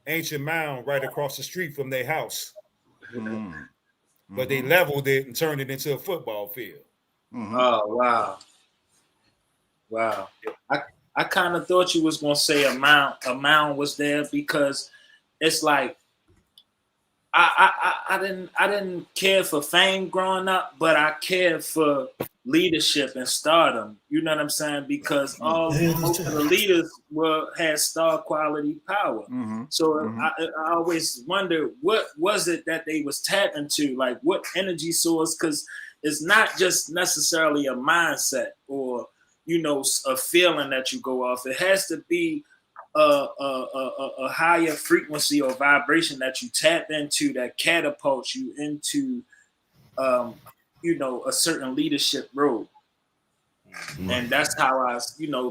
ancient mound right across the street from their house. But they leveled it and turned it into a football field. Oh, wow. Wow. I kind of thought you was gonna say a mound was there because it's like I didn't care for fame growing up, but I cared for leadership and stardom. You know what I'm saying? Because most of the leaders had star quality power. So I always wonder what was it that they was tapping to, like what energy source? Because it's not just necessarily a mindset or a feeling that you go off. It has to be a higher frequency or vibration that you tap into that catapults you into a certain leadership role. And that's how I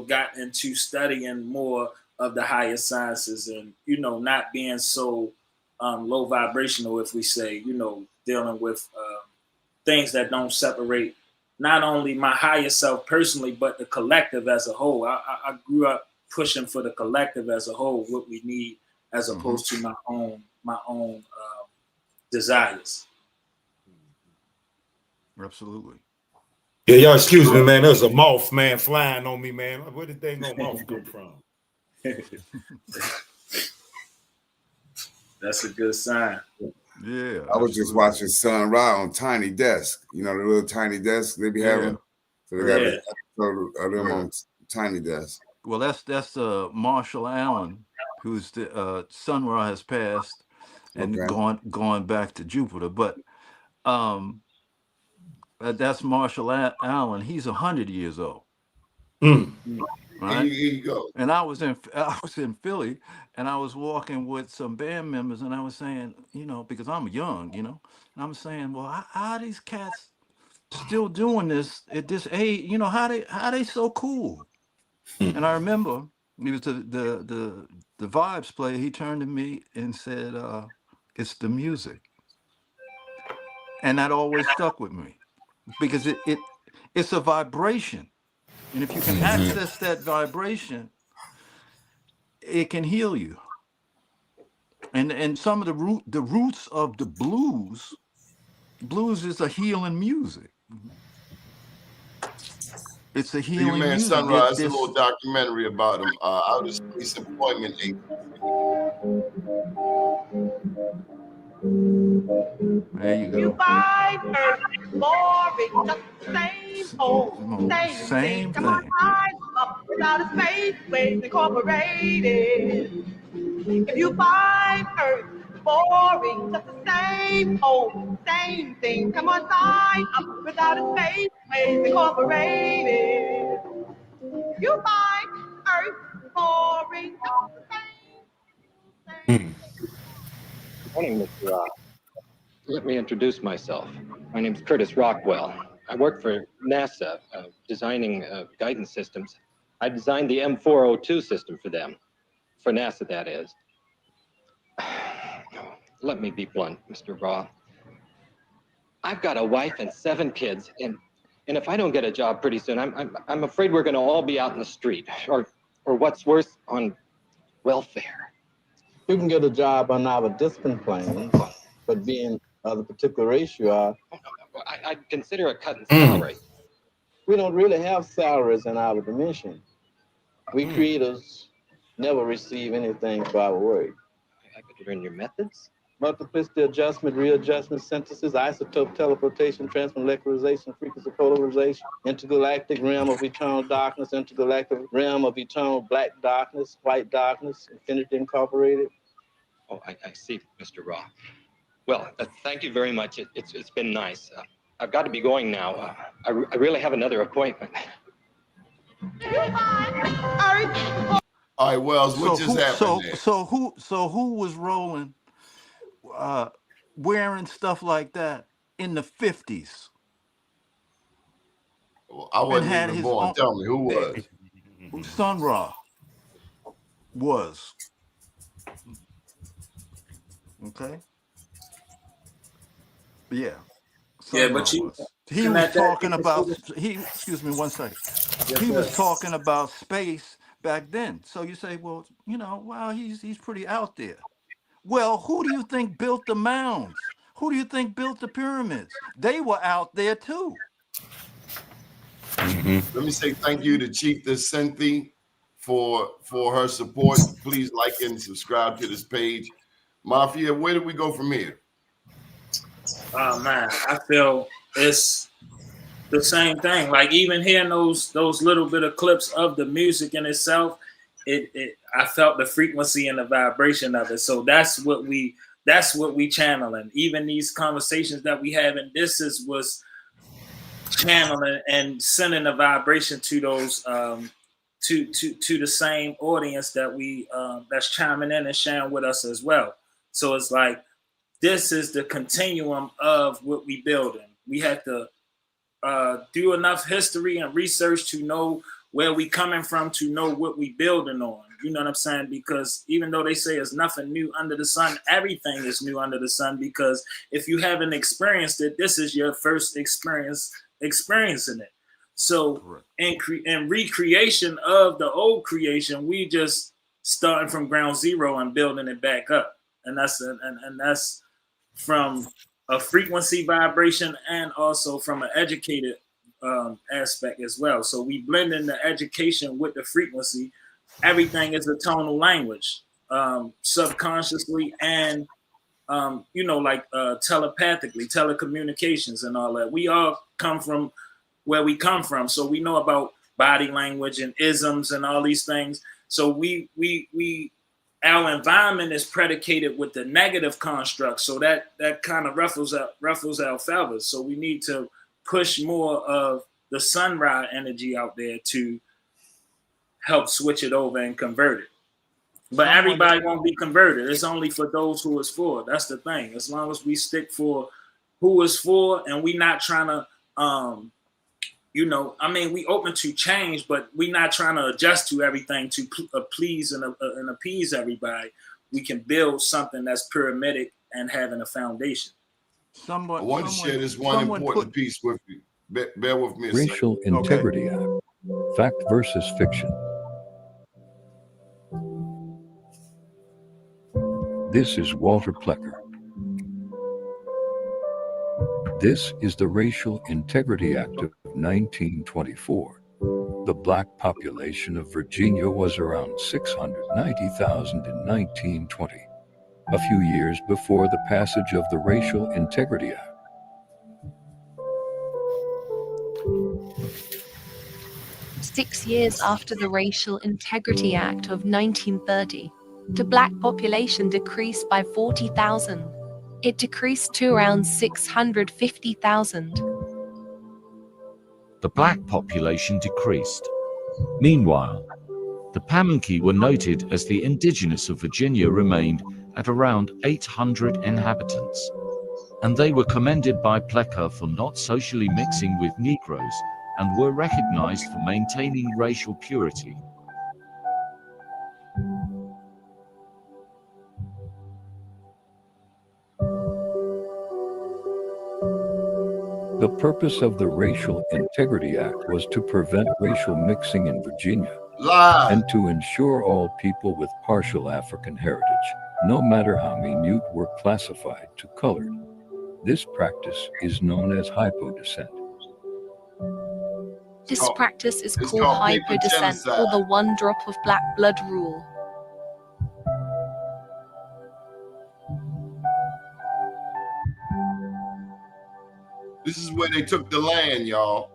got into studying more of the higher sciences and not being so low vibrational, if we say, dealing with things that don't separate not only my higher self personally but the collective as a whole. I grew up pushing for the collective as a whole, what we need, as opposed to my own desires. Absolutely. Yeah, y'all excuse me, man. There's a moth, man, flying on me, man. Where did that no moth come from? That's a good sign. Yeah. I was just watching Sun Ra on Tiny Desk. You know the little tiny desk they be having. So they got an episode of them on Tiny Desk. Well, that's Marshall Allen, who's the Sun Ra has passed and gone back to Jupiter. But that's Marshall Allen. He's 100 years old. Right? Here you go. And I was in Philly, and I was walking with some band members, and I was saying, because I'm young, and I'm saying, well, how are these cats still doing this at this age? How they so cool? And I remember he was the Vibes player. He turned to me and said, "It's the music," and that always stuck with me because it's a vibration, and if you can access that vibration, it can heal you. And some of the roots of the blues is a healing music. It's a healing man, music. Sunrise, a little documentary about him. Outer Space Appointment 8. There you go. You find Earth boring, just the same old, same thing. Come on, time up without a space, waves incorporated. If you find Earth boring, just the same old, same thing. Come on, sign up without a space, waves incorporated. You find Earth boring, just the same. Good morning, Mr. Rock. Let me introduce myself. My name is Curtis Rockwell. I work for NASA, designing guidance systems. I designed the M402 system for them, for NASA, that is. Let me be blunt, Mr. Raw. I've got a wife and 7 kids, and if I don't get a job pretty soon, I'm afraid we're going to all be out in the street, or what's worse, on welfare. You can get a job on our discipline plans, but being of the particular race you are, I'd consider a cut in salary. we don't really have salaries in our dimension. We creators never receive anything for our work. I could learn your methods. Multiplicity adjustment, readjustment, synthesis, isotope teleportation, transmolecularization, frequency polarization, intergalactic realm of eternal darkness, intergalactic realm of eternal black darkness, white darkness, infinity incorporated. Oh, I see, Mr. Raw. Well, thank you very much. It's been nice. I've got to be going now. I really have another appointment. All right, Wells, what just happened there? So who was rolling, wearing stuff like that in the 50s? Well, I wasn't even born. Tell me, who was? Sun Ra was. Okay. Yeah. Yeah, but you he was talking about excuse me one second. He was talking about space back then. So you say, well, wow, he's pretty out there. Well, who do you think built the mounds? Who do you think built the pyramids? They were out there too. Let me say thank you to Chief Cynthia for her support. Please like and subscribe to this page. Mafia, where do we go from here? Oh man, I feel it's the same thing. Like even hearing those little bit of clips of the music in itself, I felt the frequency and the vibration of it. So that's what we channeling. Even these conversations that we have, and this was channeling and sending a vibration to those to the same audience that we that's chiming in and sharing with us as well. So it's like this is the continuum of what we building. We have to do enough history and research to know where we coming from, to know what we building on. You know what I'm saying? Because even though they say there's nothing new under the sun, everything is new under the sun. Because if you haven't experienced it, this is your first experiencing it. So in recreation of the old creation, we just starting from ground zero and building it back up. And that's from a frequency vibration and also from an educated aspect as well. So we blend in the education with the frequency. Everything is a tonal language, subconsciously and telepathically, telecommunications and all that. We all come from where we come from, so we know about body language and isms and all these things. So our environment is predicated with the negative construct, so that kind of ruffles our feathers. So we need to push more of the sunrise energy out there to help switch it over and convert it. But everybody won't be converted. It's only for those who is for. That's the thing. As long as we stick for who is for, and we not trying to, we open to change, but we not trying to adjust to everything to please and appease everybody. We can build something that's pyramidic and having a foundation. I want to share this one important piece with you. Bear with me. Racial Integrity Act. Fact versus fiction. This is Walter Plecker. This is the Racial Integrity Act of 1924. The black population of Virginia was around 690,000 in 1920. a few years before the passage of the Racial Integrity Act. Six years after the Racial Integrity Act of 1930, the black population decreased by 40,000. It decreased to around 650,000. The black population decreased. Meanwhile, the Pamunkey were noted as the indigenous of Virginia remained at around 800 inhabitants, and they were commended by Plecker for not socially mixing with Negroes and were recognized for maintaining racial purity. The purpose of the Racial Integrity Act was to prevent racial mixing in Virginia and to ensure all people with partial African heritage, no matter how minute, were classified to colored. This practice is known as hypodescent. This practice is called hypodescent, or the one drop of black blood rule. This is where they took the land, y'all.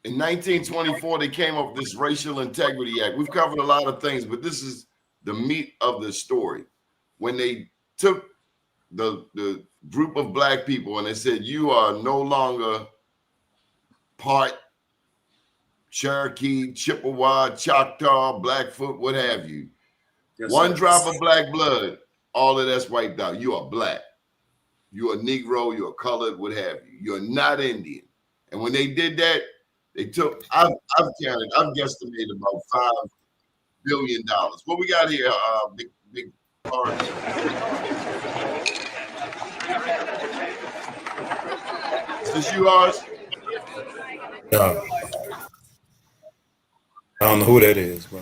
In 1924, they came up with this Racial Integrity Act. We've covered a lot of things, but this is the meat of the story. When they took the group of black people and they said, you are no longer part Cherokee, Chippewa, Choctaw, Blackfoot, what have you. Yes, one drop of black blood, all of that's wiped out. You are black. You're a Negro, you're colored, what have you. You're not Indian. And when they did that, they took, I've guesstimated about $5 billion. What we got here, big Lawrence? Is this yours? No. I don't know who that is, bro.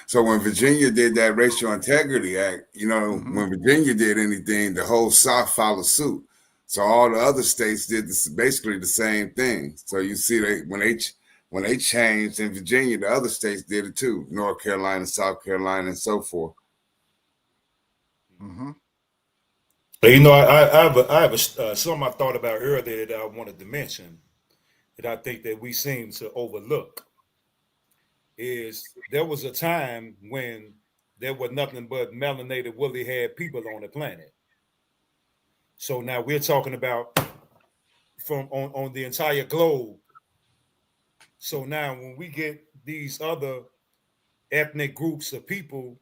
So when Virginia did that Racial Integrity Act, you know, when Virginia did anything, the whole South followed suit. So all the other states did this, basically the same thing. So you see, when they changed in Virginia, the other states did it too: North Carolina, South Carolina, and so forth. But you know, I have something I thought about earlier that I wanted to mention that I think that we seem to overlook. Is there was a time when there were nothing but melanated, woolly-haired people on the planet. So now we're talking about from on the entire globe. So now when we get these other ethnic groups of people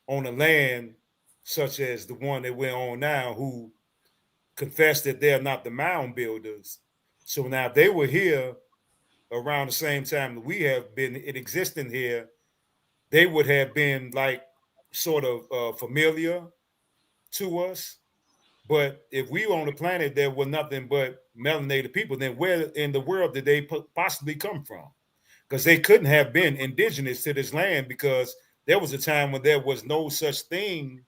on the land, such as the one that we're on now, who confess that they're not the mound builders. So now they were here around the same time that we have been existing here, they would have been like sort of familiar to us. But if we were on the planet there were nothing but melanated people, then where in the world did they possibly come from? Because they couldn't have been indigenous to this land, because there was a time when there was no such thing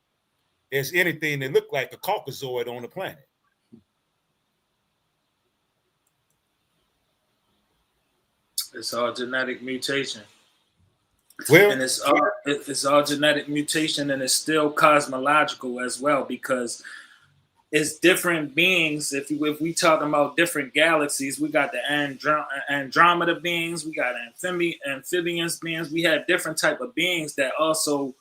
as anything that looked like a Caucasoid on the planet. It's all genetic mutation. Well, and it's all genetic mutation, and it's still cosmological as well, because it's different beings. If we talking about different galaxies, we got the Andromeda beings, we got amphibians beings. We have different type of beings that also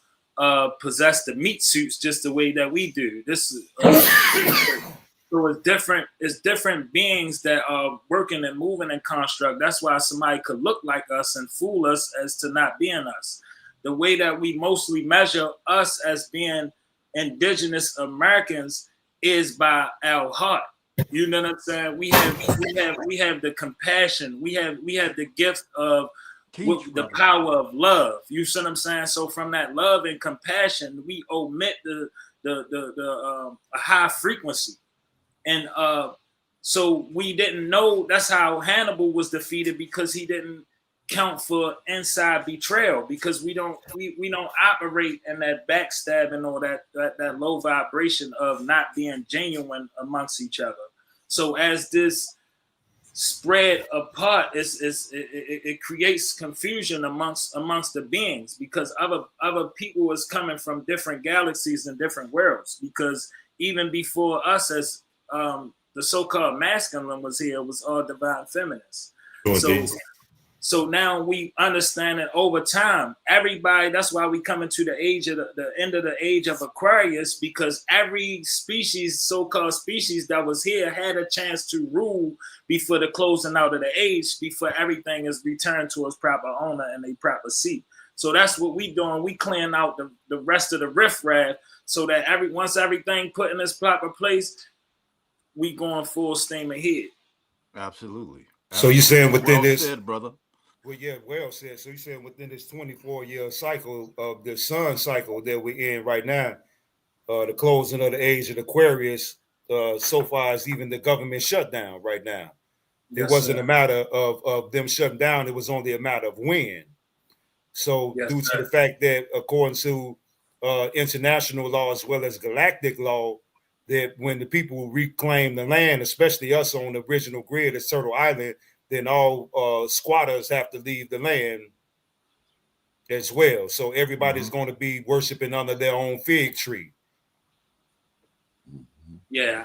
possess the meat suits just the way that we do. This is so it's different beings that are working and moving in construct. That's why somebody could look like us and fool us as to not being us. The way that we mostly measure us as being indigenous Americans is by our heart. You know what I'm saying? We have the compassion. We have the gift of the power of love. You see what I'm saying? So from that love and compassion, we omit the high frequency. And so we didn't know. That's how Hannibal was defeated, because he didn't count for inside betrayal, because we don't operate in that backstabbing or that low vibration of not being genuine amongst each other. So as this spread apart, it creates confusion amongst the beings, because other people is coming from different galaxies and different worlds. Because even before us, as the so-called masculine was here, it was all divine feminists. So now we understand that over time, everybody, that's why we come into the age of the end of the age of Aquarius, because every species, so-called species that was here had a chance to rule before the closing out of the age, before everything is returned to its proper owner and a proper seat. So that's what we doing. We clearing out the rest of the riffraff, so that once everything put in its proper place, we going full steam ahead. Absolutely. So you're saying within this, said, brother. Well, yeah, well said. So you're saying within this 24-year cycle of the sun cycle that we're in right now, the closing of the age of Aquarius, so far as even the government shutdown right now, it wasn't a matter of them shutting down. It was only a matter of when. So due to the fact that according to international law as well as galactic law, that when the people reclaim the land, especially us on the original grid at Turtle Island, then all squatters have to leave the land as well. So everybody's going to be worshiping under their own fig tree. Yeah,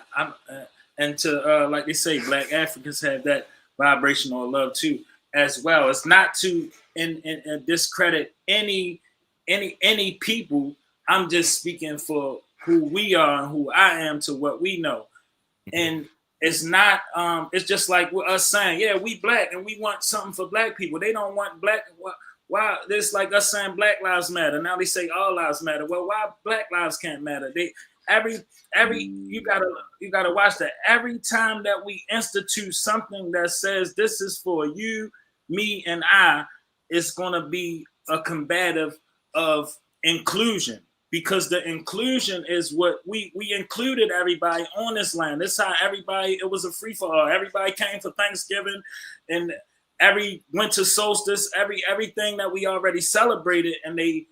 and to like they say, Black Africans have that vibrational love too, as well. It's not to discredit any people. I'm just speaking for who we are and who I am to what we know. And it's not, it's just like us saying, yeah, we Black and we want something for Black people. They don't want Black. Why? It's like us saying Black Lives Matter. Now they say all lives matter. Well, why Black lives can't matter? You gotta watch that. Every time that we institute something that says this is for you, me, and I, it's gonna be a combative of inclusion. Because the inclusion is what we included everybody on this land. This is how it was a free for all. Everybody came for Thanksgiving and every winter solstice, everything that we already celebrated, and we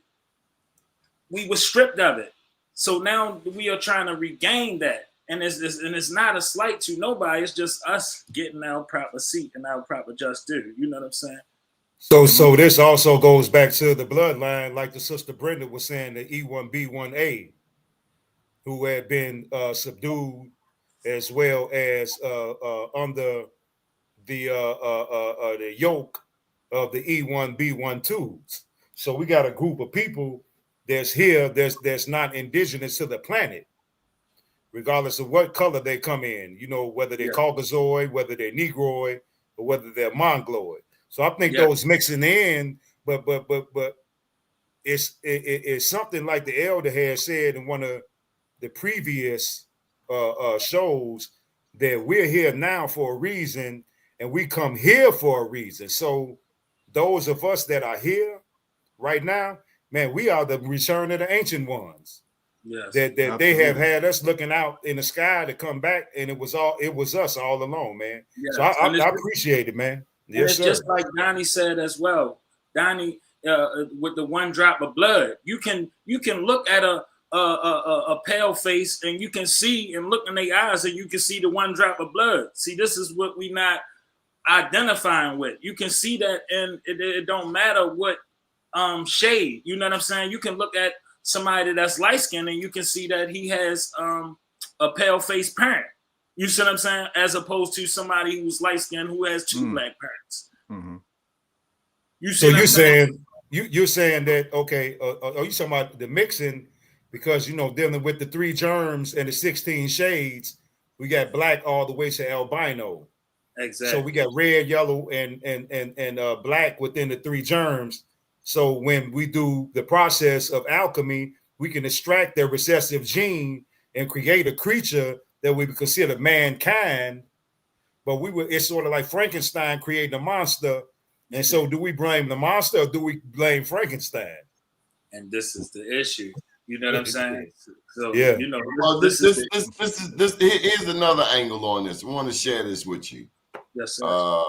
were stripped of it. So now we are trying to regain that. And it's not a slight to nobody. It's just us getting our proper seat and our proper just due. You know what I'm saying? So this also goes back to the bloodline, like the sister Brenda was saying, the E1B1A, who had been subdued as well as under the yoke of the E1B12s. So we got a group of people that's here that's not indigenous to the planet, regardless of what color they come in. You know, whether they're Caucasoid, whether they're Negroid, or whether they're Mongoloid. So I think those mixing in, but it's something like the elder had said in one of the previous shows, that we're here now for a reason, and we come here for a reason. So those of us that are here right now, man, we are the return of the ancient ones. Yes, that they have had us looking out in the sky to come back, and it was us all along, man. Yes. So I appreciate it, man. Yes, it's just like Donnie said as well. Donnie, with the one drop of blood, you can look at a pale face, and you can see and look in their eyes, and you can see the one drop of blood. See, this is what we not identifying with. You can see that, and it don't matter what shade. You know what I'm saying? You can look at somebody that's light skinned, and you can see that he has a pale face parent. You see what I'm saying? As opposed to somebody who's light skinned who has two Black parents. Mm-hmm. You're saying that, okay, are you talking about the mixing? Because, you know, dealing with the 3 germs and the 16 shades, we got Black all the way to albino. Exactly. So we got red, yellow, and Black within the 3 germs. So when we do the process of alchemy, we can extract their recessive gene and create a creature that we would consider mankind. But it's sort of like Frankenstein creating a monster. And so do we blame the monster, or do we blame Frankenstein? And this is the issue. You know what I'm saying? So, yeah. You know, well, here's another angle on this. I want to share this with you. Yes, sir.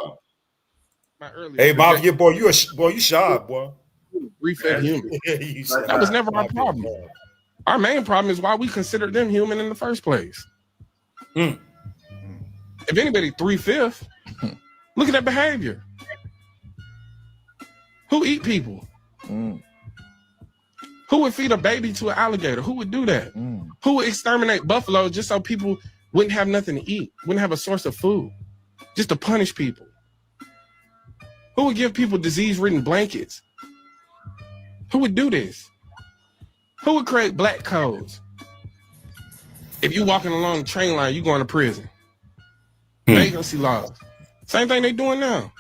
my earlier. Hey, Bob, your boy, you sharp, boy. Refed human. That was never our problem. Our main problem is why we consider them human in the first place. If anybody 3/5, look at that behavior. Who eat people? Who would feed a baby to an alligator? Who would do that? Who would exterminate buffalo just so people wouldn't have nothing to eat, wouldn't have a source of food, just to punish people? Who would give people disease-ridden blankets? Who would do this? Who would create black codes? If you walking along the train line, you going to prison. Vacancy laws. Same thing they doing now.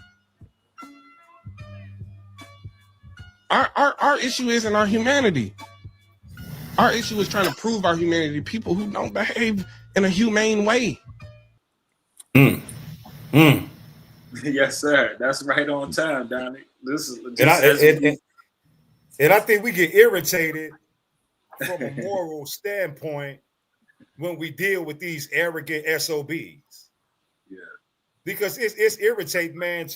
Our issue isn't our humanity. Our issue is trying to prove our humanity to people who don't behave in a humane way. Yes, sir. That's right on time, Donnie. This is and I think we get irritated from a moral standpoint when we deal with these arrogant SOBs. Yeah. Because it's irritating, man,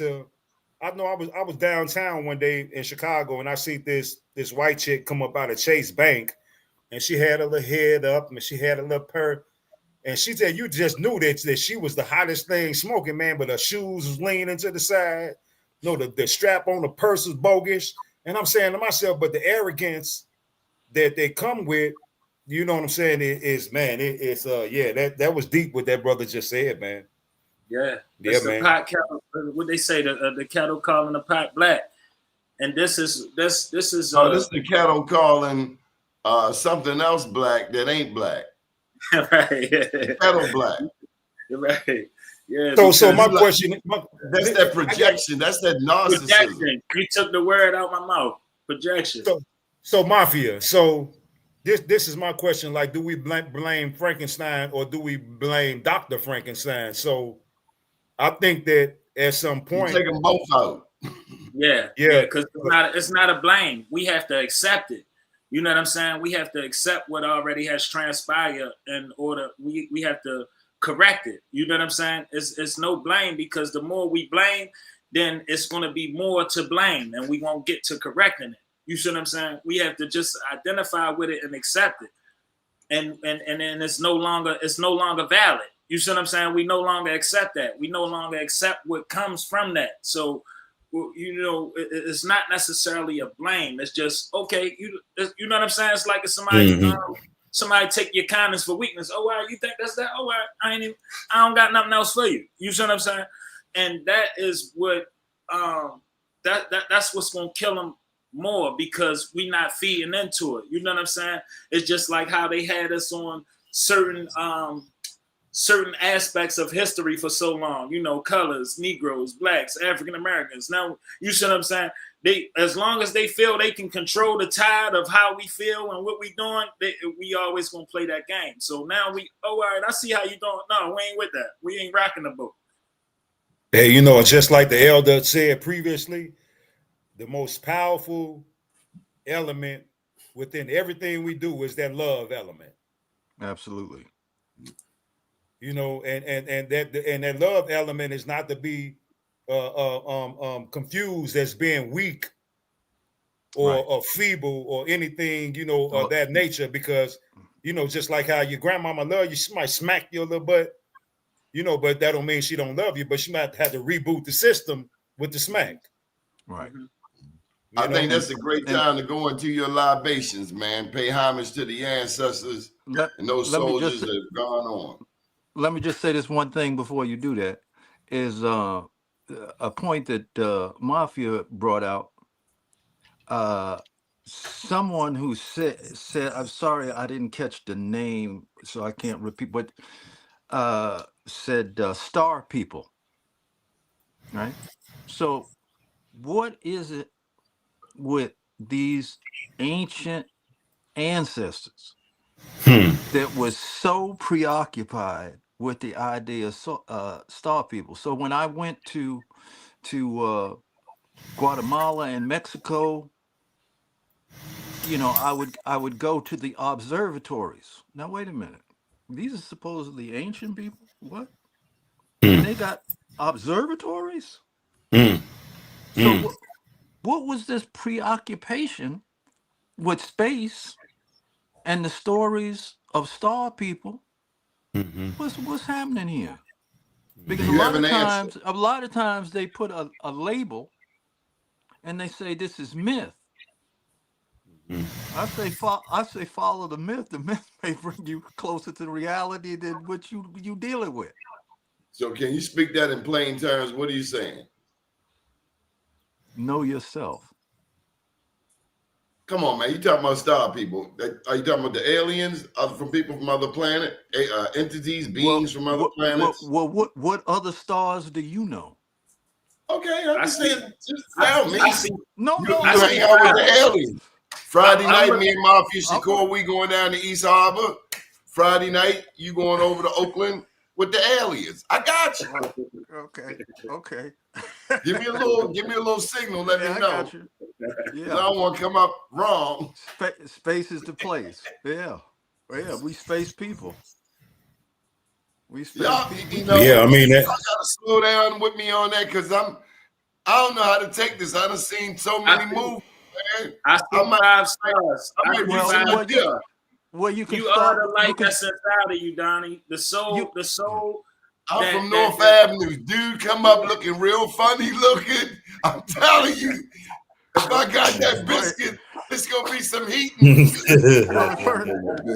I know I was downtown one day in Chicago and I see this white chick come up out of Chase Bank and she had a little head up and she had a little purr. And she said, you just knew that she was the hottest thing smoking, man, but her shoes was leaning to the side. No, the strap on the purse was bogus. And I'm saying to myself, but the arrogance that they come with, you know what I'm saying, that was deep what that brother just said, man. Yeah. Yeah, It's man. the pot kettle, what they say, the kettle calling the pot black. And this is this is the kettle calling something else black that ain't black. Right. Kettle black. Right. Yeah. So my question, that's that projection. That's that narcissism. Projection. You took the word out of my mouth. Projection. So Mafia. So this is my question. Like, do we blame Frankenstein or do we blame Dr. Frankenstein? So I think that at some point, you take them both out. Yeah. Because it's not a blame. We have to accept it. You know what I'm saying? We have to accept what already has transpired in order. We have to correct it. You know what I'm saying? It's no blame, because the more we blame, then it's going to be more to blame, and we won't get to correcting it. You see what I'm saying? We have to just identify with it and accept it, and then it's no longer valid. You see what I'm saying? We no longer accept that. We no longer accept what comes from that. So, you know, it's not necessarily a blame. It's just, okay, you know what I'm saying? It's like if somebody take your kindness for weakness. Oh, wow, you think that's that? Oh, wow, I don't got nothing else for you. You see what I'm saying? And that is what that's what's gonna kill them more, because we not feeding into it. You know what I'm saying? It's just like how they had us on certain aspects of history for so long, you know, colors, Negroes, blacks, African Americans. Now, you see what I'm saying? They, as long as they feel they can control the tide of how we feel and what we doing, we always gonna play that game. So now all right, I see how you doing. No, we ain't with that. We ain't rocking the boat. Hey, you know, just like the elder said previously, the most powerful element within everything we do is that love element. Absolutely. You know, and that love element is not to be confused as being weak or feeble or anything, you know, of that nature, because, you know, just like how your grandmama love you, she might smack you a little bit, you know, but that don't mean she don't love you, but she might have to reboot the system with the smack. Right. I think that's a great time to go into your libations, man. Pay homage to the ancestors and those soldiers that have gone on. Let me just say this one thing before you do that, is a point that Mafia brought out. Someone who said, I'm sorry, I didn't catch the name, so I can't repeat, but said star people, right? So what is it with these ancient ancestors that was so preoccupied with the idea of star people? So when I went to Guatemala and Mexico, you know, I would go to the observatories. Now wait a minute, these are supposedly ancient people. What? And they got observatories? So what was this preoccupation with space and the stories of star people? What's happening here? Because You have an answer. a lot of times they put a label and they say this is myth. I say follow the myth. The myth may bring you closer to the reality than what you dealing with. So can you speak that in plain terms? What are you saying? Know yourself. Come on, man. You talking about star people? Are you talking about the aliens, from people from other planet, entities, beings from other planets? What other stars do you know? Okay, I'm just saying. Just tell me. No. You hang out with the aliens. Friday night, me and Mafia Shakur, we going down to East Harbor. Friday night, you going over to Oakland with the aliens. I got you. Okay. Give me a little signal. Let me know. I got you. Yeah. I don't want to come up wrong. Space is the place. Yeah. We space people. We space people. You know, I mean that. I gotta slow down with me on that because I don't know how to take this. I done seen so many movies, man. I see 5 stars. You can you start. are the light that's inside of you, Donnie. The soul. I'm from North Avenue. Dude, come up looking real funny looking. I'm telling you, if I got that biscuit, it's gonna be some heating.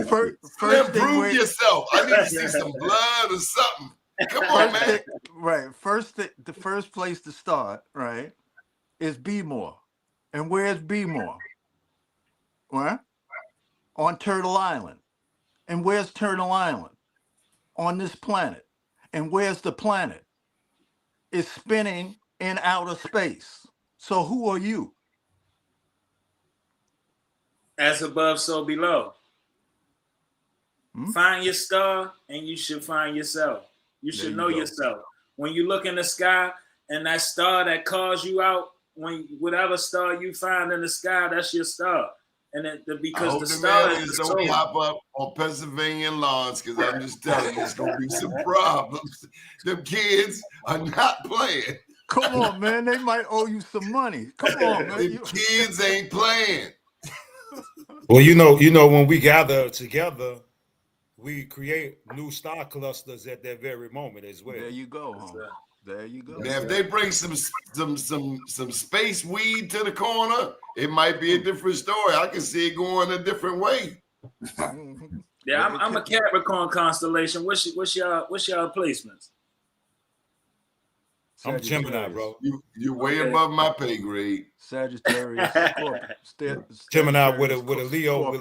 First prove yourself. I need to see some blood or something. Come on, man. The first place to start, right, is B-more. And where's B-more? What? On Turtle Island. And where's Turtle Island? On this planet. And where's the planet? It's spinning in outer space. So who are you? As above, so below. Find your star and you should find yourself. You should know yourself. When you look in the sky and that star that calls you out, whatever star you find in the sky, that's your star. And because the star is the soul. Don't pop up on Pennsylvania lawns, because I'm just telling you, it's gonna be some problems. Them kids are not playing. Come on, man. They might owe you some money. Come on, man. Them kids ain't playing. Well, you know, when we gather together, we create new star clusters at that very moment as well. There you go, huh? There you go. Now, if they bring some space weed to the corner, it might be a different story. I can see it going a different way. Yeah, I'm a Capricorn constellation. What's y'all placements? I'm Gemini, bro. You're way above my pay grade. Sagittarius, Gemini with a Leo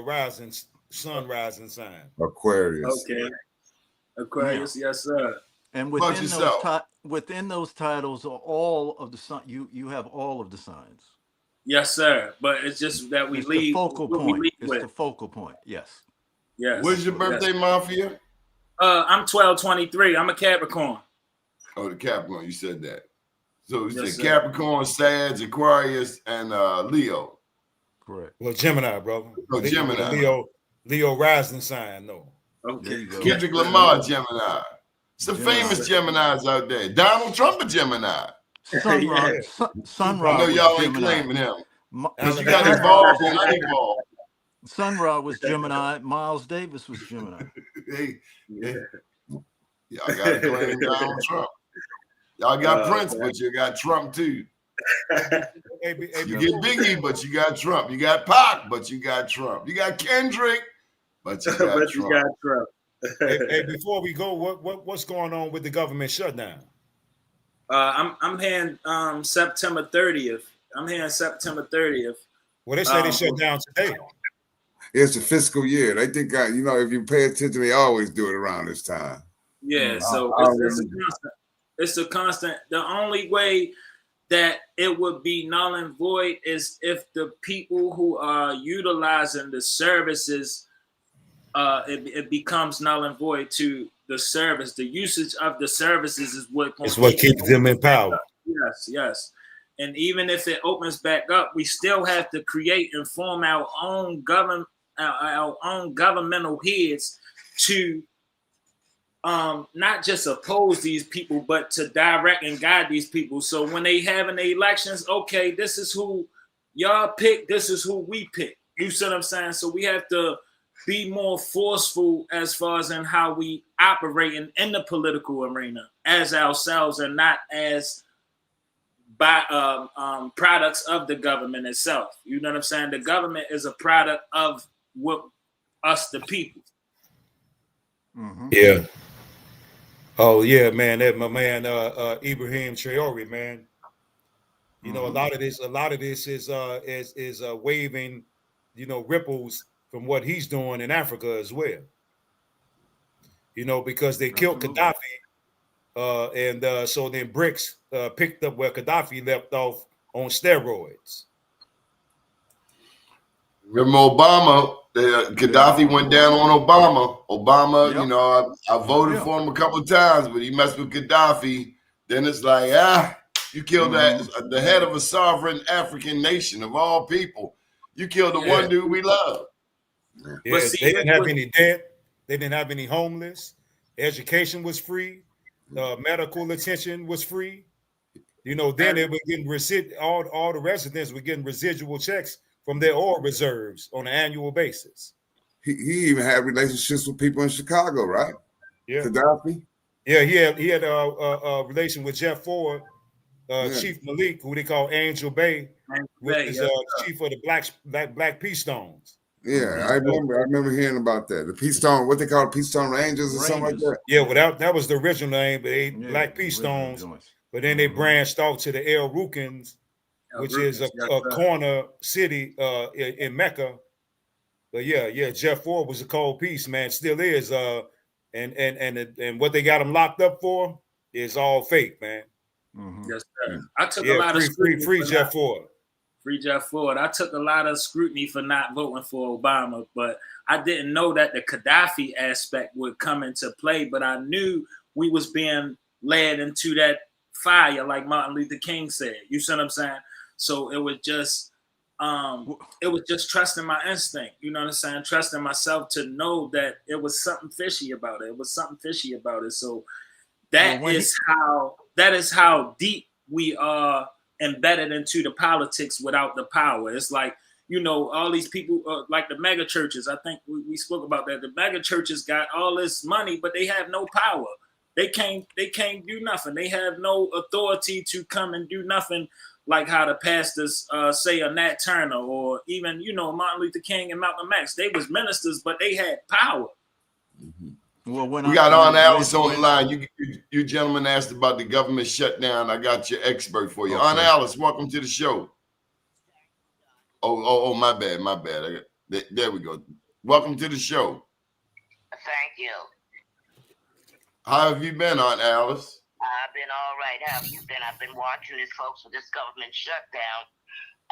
rising sun rising sign. Aquarius. Okay. Aquarius, yes, sir. And within those titles are all of the sun. You have all of the signs. Yes, sir. But it's just that it's the focal point. It's the focal point. Yes. Yes. When's your birthday, Mafia? I'm 12/23. I'm a Capricorn. Oh, the Capricorn. You said that. So it's the Capricorn, Sag, Aquarius, and Leo. Correct. Well, Gemini, bro. Oh, Gemini. Leo rising sign, no. Okay. Kendrick Lamar, Gemini. Some famous Geminis out there. Donald Trump, a Gemini. Sunrise. I know y'all ain't claiming him. Because you got involved and uninvolved. Sunrise was Gemini. Miles Davis was Gemini. Hey, y'all got to claim Donald Trump. Y'all got Prince, but you got Trump too. You get Biggie, but you got Trump. You got Pac, but you got Trump. You got Kendrick, but you got Trump. Hey, before we go, what's going on with the government shutdown? I'm hearing September 30th. I'm hearing September 30th. Well, they say they shut down today. It's a fiscal year. They think, if you pay attention, they always do it around this time. Yeah, so it's a constant. The only way that it would be null and void is if the people who are utilizing the services, it becomes null and void to the service. The usage of the services is what keeps them in power. Yes. And even if it opens back up, we still have to create and form our own governmental heads to not just oppose these people, but to direct and guide these people. So when they having the elections, okay, this is who y'all pick, this is who we pick. You see what I'm saying? So we have to be more forceful as far as in how we operate in the political arena as ourselves and not as by products of the government itself. You know what I'm saying? The government is a product of what us, the people. Yeah. Oh yeah, man. That my man Ibrahim Traore, man. You know, a lot of this is waving, you know, ripples from what he's doing in Africa as well. You know, because they killed Gaddafi, and so then BRICS picked up where Gaddafi left off on steroids. Remember Obama? Gaddafi went down on Obama. Obama, you know, I voted for him a couple of times, but he messed with Gaddafi. Then it's like, you killed the head of a sovereign African nation of all people. You killed the one dude we love. Yeah, they didn't have any debt. They didn't have any homeless. Education was free. Medical attention was free. You know, then they were getting all the residents were getting residual checks from their oil reserves on an annual basis. He even had relationships with people in Chicago, right? Yeah. Gaddafi. Yeah, he had a relation with Jeff Ford, Chief Malik, who they call Angel Bay, which is chief of the Black Peace Stones. Yeah, I remember hearing about that. The Peace Stone, what they call Peace Stone Rangers or something like that. Yeah, well, that was the original name, but Black Peace Stones. But then they branched off to the El Rukns, which is a corner city in Mecca. But yeah, Jeff Ford was a cold piece, man. Still is. And what they got him locked up for is all fake, man. Yes, sir. I took a lot of scrutiny. Free Jeff Ford. Free Jeff Ford. I took a lot of scrutiny for not voting for Obama, but I didn't know that the Gaddafi aspect would come into play. But I knew we was being led into that fire, like Martin Luther King said. You see what I'm saying? So it was just trusting my instinct. You know what I'm saying? Trusting myself to know that it was something fishy about it. So that is how deep we are embedded into the politics without the power. It's like, you know, all these people, like the mega churches. I think we spoke about that. The mega churches got all this money, but they have no power. They can't do nothing. They have no authority to come and do nothing, like how the pastors say a Nat Turner or even, you know, Martin Luther King and Malcolm X. They was ministers, but they had power. Well, we got on Alice on the line. You gentlemen asked about the government shutdown. I got your expert for you. Okay. Aunt Alice, welcome to the show. Oh, my bad. There we go. Welcome to the show. Thank you. How have you been, Aunt Alice? I've been all right. How have you been? I've been watching this, folks, with this government shutdown,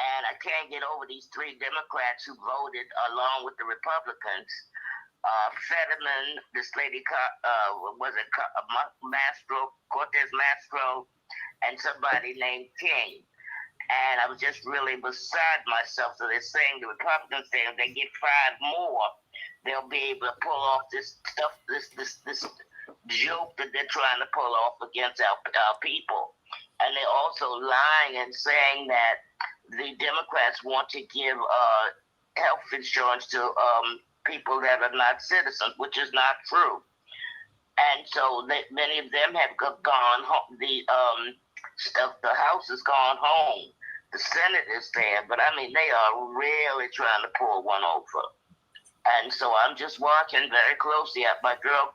and I can't get over these three Democrats who voted along with the Republicans. Fetterman, this lady, Cortez Mastro, and somebody named King. And I was just really beside myself. So they're saying, the Republicans saying, if they get 5 more, they'll be able to pull off this stuff, this joke that they're trying to pull off against our people. And they're also lying and saying that the Democrats want to give health insurance to people that are not citizens, which is not true. And so many of them have gone home. The House has gone home. The Senate is there, but I mean, they are really trying to pull one over. And so I'm just watching very closely at my girl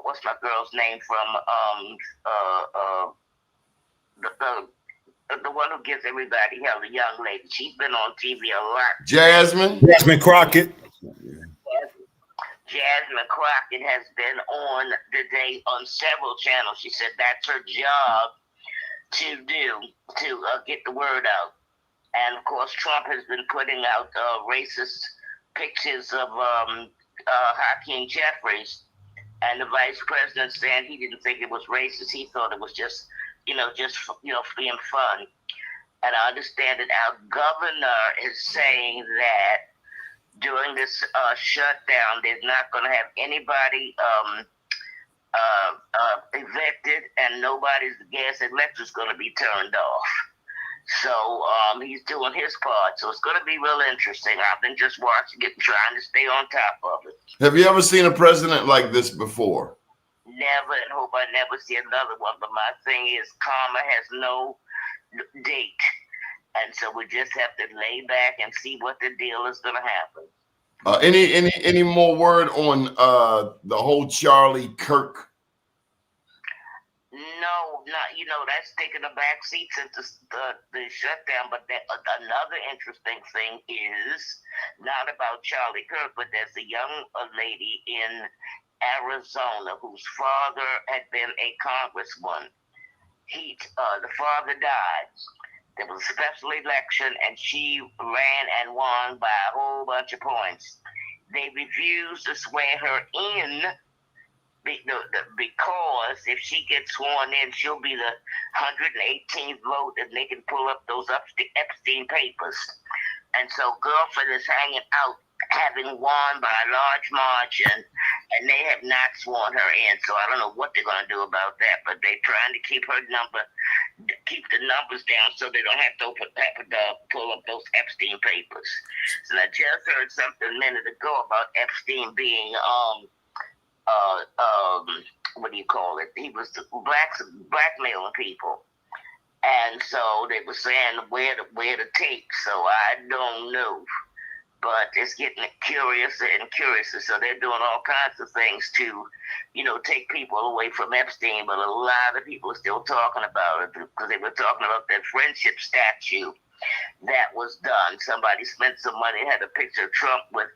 what's my girl's name from the one who gives everybody hell, the young lady. She's been on TV a lot. Jasmine Crockett. Jasmine Crockett has been on today on several channels. She said that's her job to do, to get the word out. And of course, Trump has been putting out racist pictures of Hakeem Jeffries, and the vice president saying he didn't think it was racist. He thought it was just being fun. And I understand that our governor is saying that during this shutdown, they're not going to have anybody evicted, and nobody's gas and electric's going to be turned off. So he's doing his part. So it's going to be real interesting. I've been just watching it, trying to stay on top of it. Have you ever seen a president like this before? Never, and hope I never see another one. But my thing is, karma has no date. And so we just have to lay back and see what the deal is going to happen. Any more word on the whole Charlie Kirk? No, not, that's taking a back seat since the shutdown. But another interesting thing is not about Charlie Kirk, but there's a young lady in Arizona whose father had been a congressman. The father died. There was a special election, and she ran and won by a whole bunch of points. They refused to swear her in because if she gets sworn in, she'll be the 118th vote, and they can pull up those Epstein papers. And so girlfriend is hanging out, having won by a large margin, and they have not sworn her in. So I don't know what they're going to do about that, but they're trying to keep the numbers down so they don't have to pull up those Epstein papers. So I just heard something a minute ago about Epstein being what do you call it? He was blackmailing people. And so they were saying where to take. So I don't know. But it's getting curiouser and curiouser. So they're doing all kinds of things to, take people away from Epstein. But a lot of people are still talking about it because they were talking about that friendship statue that was done. Somebody spent some money, had a picture of Trump with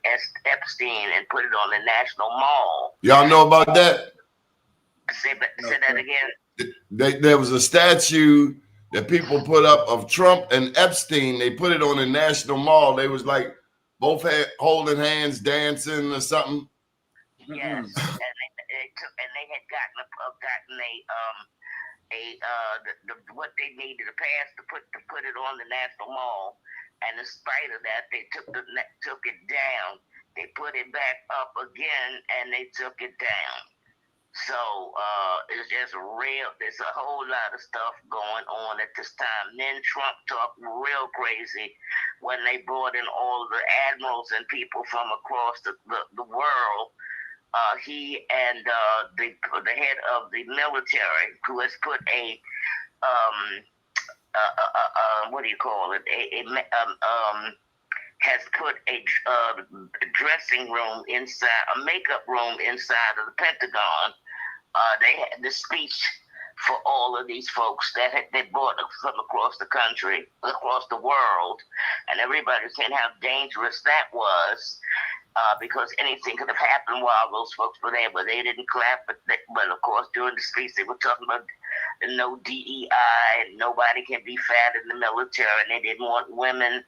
Epstein and put it on the National Mall. Y'all know about that? Say that again. There was a statue that people put up of Trump and Epstein. They put it on the National Mall. They was like both holding hands, dancing or something. Yes, and they had gotten what they needed to pass to put it on the National Mall, and in spite of that, they took it down. They put it back up again, and they took it down. So it's just real. There's a whole lot of stuff going on at this time. Then Trump talked real crazy when they brought in all the admirals and people from across the world. He and the head of the military, who has put a what do you call it? Has put a dressing room inside, a makeup room inside of the Pentagon. They had the speech for all of these folks that they brought from across the country, across the world, and everybody was saying how dangerous that was. Because anything could have happened while those folks were there, but they didn't clap. But of course, during the speech, they were talking about no DEI, nobody can be fat in the military, and they didn't want women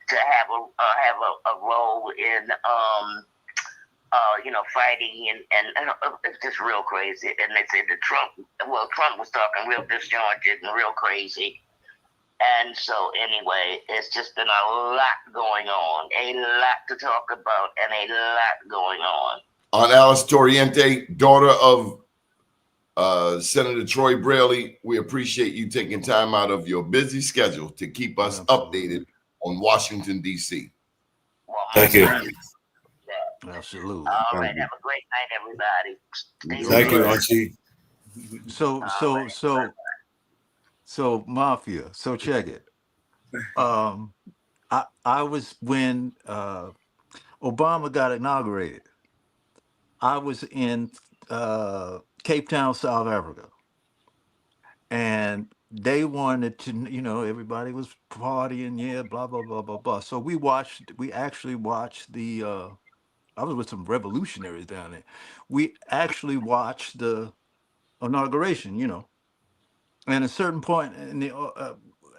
to have a role in fighting, and it's just real crazy. And they said that Trump was talking real disjointed and real crazy. And so anyway, it's just been a lot going on, a lot to talk about, and a lot going on. On Alice Toriente, daughter of Senator Troy Braley, we appreciate you taking time out of your busy schedule to keep us updated on Washington, D.C. Well, thank you. Absolutely. All right, have a great night, everybody. Thank you, Archie. So Mafia. So check it. I was when Obama got inaugurated. I was in Cape Town, South Africa, and they wanted to, everybody was partying, yeah, blah blah blah blah blah. So we actually watched the. I was with some revolutionaries down there. We actually watched the inauguration, and at a certain point in the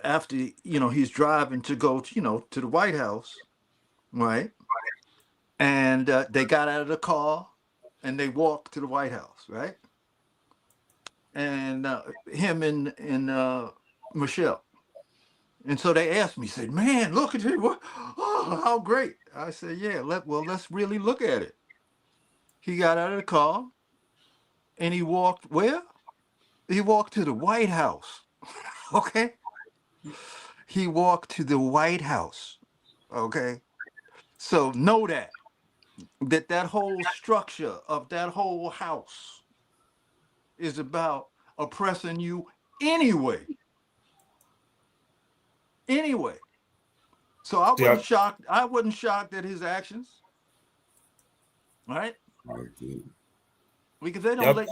after he's driving to go to the White House, right? And they got out of the car and they walked to the White House, right? And him and Michelle, And so they asked me, said, man, look at it. Oh, how great. I said, yeah, let's really look at it. He got out of the car and he walked where? He walked to the White House. Okay. He walked to the White House. Okay. So know that whole structure of that whole house is about oppressing you anyway. Anyway. So I Yeah. wasn't shocked. I wasn't shocked at his actions. Right? Because they don't let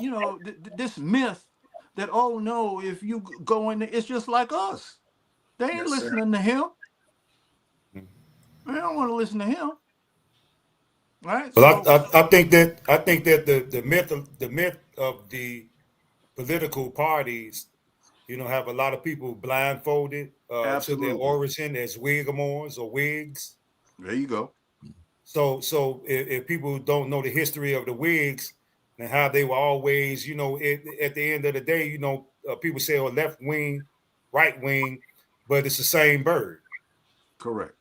this myth that, oh no, if you go in there, it's just like us. They ain't listening to him. They don't want to listen to him. Right? But So I think that the myth of the political parties, have a lot of people blindfolded to their origin as Whigamores or Whigs. There you go. So if people don't know the history of the Whigs and how they were always, at the end of the day, people say, left wing, right wing, but it's the same bird. Correct.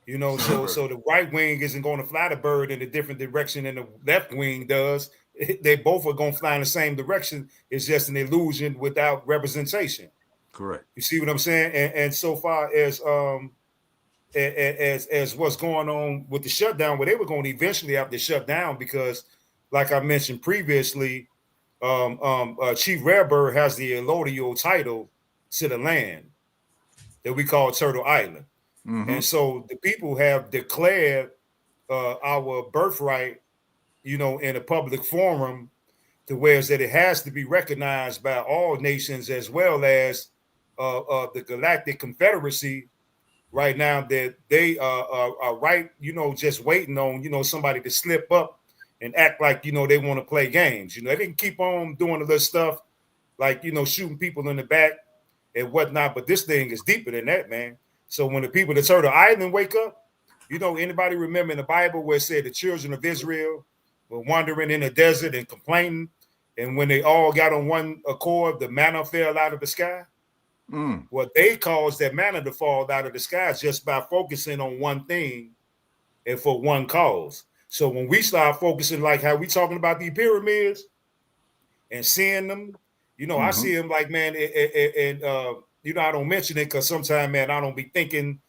So the right wing isn't going to fly the bird in a different direction than the left wing does. They both are going to fly in the same direction. It's just an illusion without representation. Correct. You see what I'm saying? And so far as what's going on with the shutdown, where they were going to eventually have to shut down because, like I mentioned previously, Chief Redbird has the allodial title to the land that we call Turtle Island. Mm-hmm. And so the people have declared our birthright, in a public forum, to where that it has to be recognized by all nations as well as the Galactic Confederacy. Right now, that they are right, just waiting on somebody to slip up and act like they want to play games. They can keep on doing the little stuff like shooting people in the back and whatnot, but this thing is deeper than that, man. So when the people of Turtle Island wake up, anybody remember in the Bible where it said the children of Israel were wandering in the desert and complaining, and when they all got on one accord, the manna fell out of the sky? Well, they caused that manna to fall out of the sky just by focusing on one thing and for one cause. So when we start focusing like how we talking about the pyramids and seeing them, I see them like, man, and I don't mention it because sometimes, man, I don't be thinking,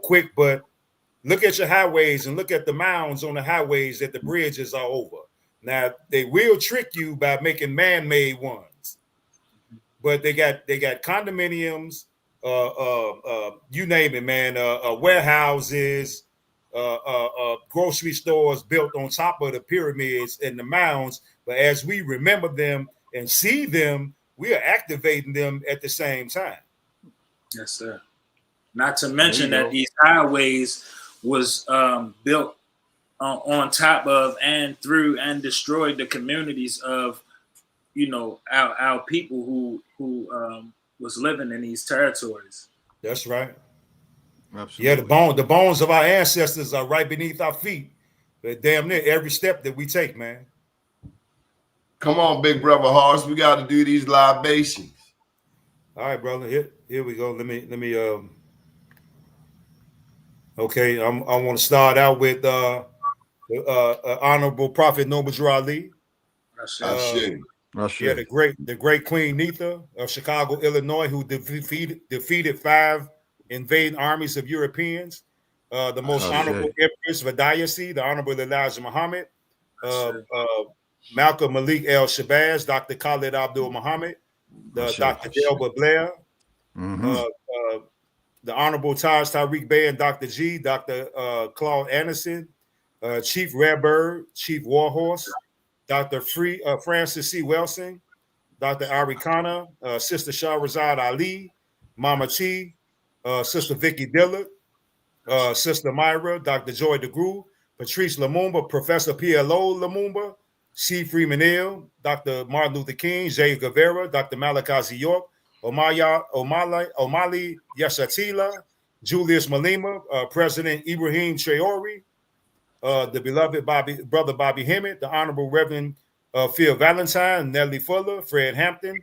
quick, but look at your highways and look at the mounds on the highways that the bridges are over. Now, they will trick you by making man-made ones, but they got condominiums, you name it, man, warehouses, grocery stores built on top of the pyramids and the mounds. But as we remember them and see them, we are activating them at the same time. Yes, sir. Not to mention that these highways was built on top of and through and destroyed the communities of, our people who was living in these territories. That's right. Absolutely. Yeah, the bones of our ancestors are right beneath our feet. But damn near every step that we take, man. Come on, big brother Horace. We got to do these libations. All right, brother. Here we go. Let me okay, I want to start out with Honorable Prophet Noble Ali. Yeah, the great Queen Neitha of Chicago, Illinois, who defeated 5 invading armies of Europeans. The most honorable Empress Vadayasi, the Honorable Elijah Muhammad, Malcolm Malik El Shabazz, Dr. Khalid Abdul Muhammad, Dr. Delbert Blair, the Honorable Taj Tariq Bey and Dr. G, Dr. Claude Anderson, Chief Redbird, Chief Warhorse, Dr. Francis C. Wilson, Dr. Ari Khanna, Sister Shahrazad Ali, Mama T, Sister Vicky Dillard, Sister Myra, Dr. Joy DeGroot, Patrice Lumumba, Professor PLO Lumumba, C. Freeman Hill, Dr. Martin Luther King, Jay Guevara, Dr. Malachi York, Omali Yashatila, Julius Malema, President Ibrahim Traore, the beloved Brother Bobby Hemmett, the Honorable Reverend Phil Valentine, Nellie Fuller, Fred Hampton,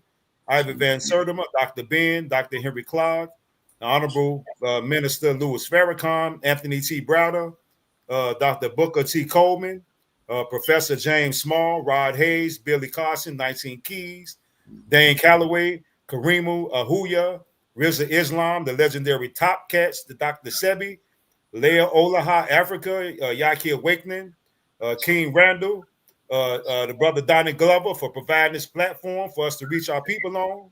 Ivan Van Sertima, Dr. Ben, Dr. Henry Clark, Honorable Minister Louis Farrakhan, Anthony T. Browder, Dr. Booker T. Coleman, Professor James Small, Rod Hayes, Billy Carson, 19 Keys, Dane Calloway, Karimu Ahuya, Rizza Islam, the legendary Top Cats, the Dr. Sebi, Leah Olaha, Africa, Yaki Awakening, King Randall, the brother Donnie Glover for providing this platform for us to reach our people on.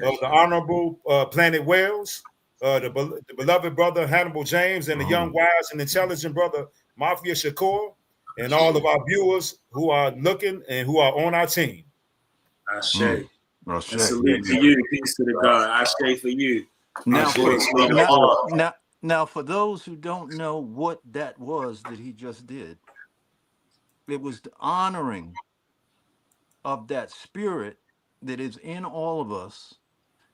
The Honorable Planet Wells, the beloved brother Hannibal James, and the young, wise, and intelligent brother Mafia Shakur, and all of our viewers who are looking and who are on our team. Ashe. And salute to you. Peace to the God. Ashe for you. Now, for those who don't know what that was that he just did, it was the honoring of that spirit that is in all of us,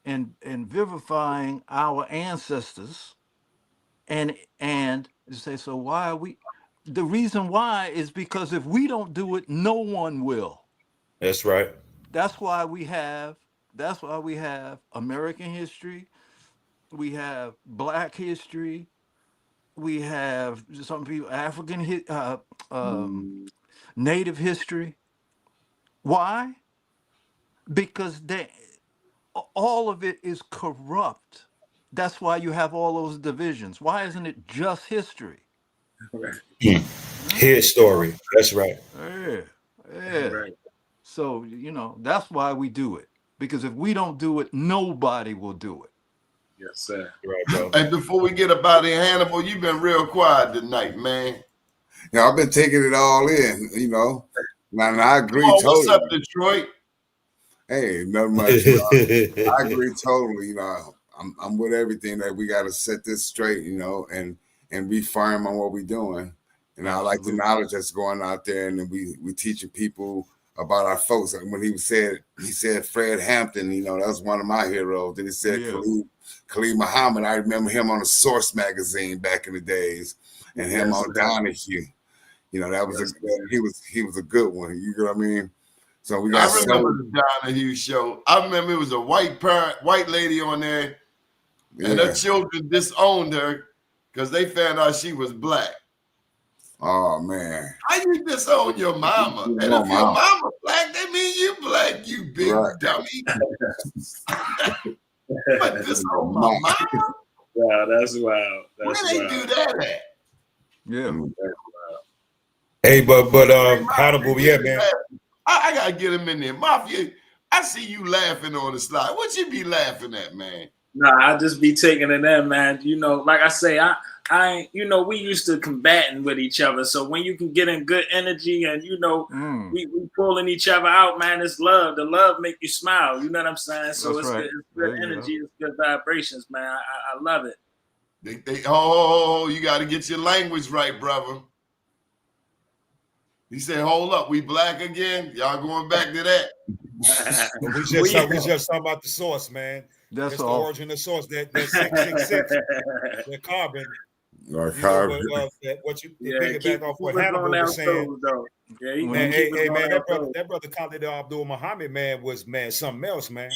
and vivifying our ancestors, and say, so why are we? The reason why is because if we don't do it, no one will. That's right. That's why we have American history, we have Black history, we have some people African Native history. Why? Because all of it is corrupt. That's why you have all those divisions. Why isn't it just history? His story. That's right. Yeah. Right. So, that's why we do it. Because if we don't do it, nobody will do it. Yes, sir. Right, bro. And before we get up out of here, Hannibal, you've been real quiet tonight, man. Yeah, I've been taking it all in, And I agree totally. What's up, Detroit? Hey, nothing much. I agree totally. I'm with everything that we got to set this straight, and be firm on what we're doing. And I like the knowledge that's going out there, and we teaching people about our folks. Like when he said Fred Hampton, that was one of my heroes. Then he said Khalid Muhammad. I remember him on the Source magazine back in the days, and him on Donahue. That was he was a good one. You know what I mean? So we got. I remember the Donahue show. I remember it was a white lady on there, and her children disowned her because they found out she was Black. Oh man! How you disown your mama? And if your mama Black, that mean you Black, you big dummy. But disown my mama? Wow, that's wild. Where they do that at? Yeah. Hey, but Hannibal, yeah, man. I gotta get him in there. Mafia, I see you laughing on the slide. What you be laughing at, man? Nah, I just be taking it in, man. Like I say, I we used to combating with each other. So when you can get in good energy and we pulling each other out, man, it's love. The love make you smile. You know what I'm saying? So it's good energy, it's good vibrations, man. I love it. You got to get your language right, brother. He said, "Hold up, we Black again? Y'all going back to that?" we just talking about the source, man. That's the origin of the source. That 666, that carbon. What you piggyback off what Hannibal was saying. Hey, man, that brother Khalid Abdul Muhammad, man, was something else, man.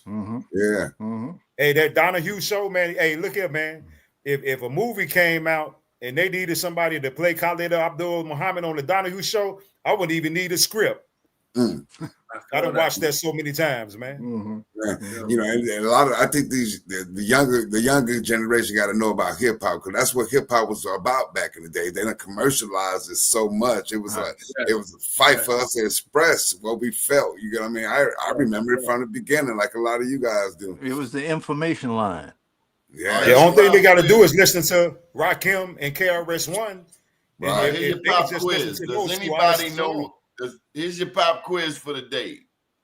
Mm-hmm. Yeah. Mm-hmm. Hey, that Donahue show, man. Hey, look here, man. If a movie came out and they needed somebody to play Khalid Abdul Muhammad on the Donahue show, I wouldn't even need a script. I done watched that so many times, man. Mm-hmm. Yeah. And a lot of I think the younger generation got to know about hip hop, because that's what hip hop was about back in the day. They didn't commercialize it so much. It was it was a fight for us to express what we felt. You get what I mean? I remember it from the beginning, like a lot of you guys do. It was the information line. Yeah. The only thing they got to do is listen to Rakim and KRS-One. Right. Here's your pop quiz. Does anybody know? Here's your pop quiz for the day.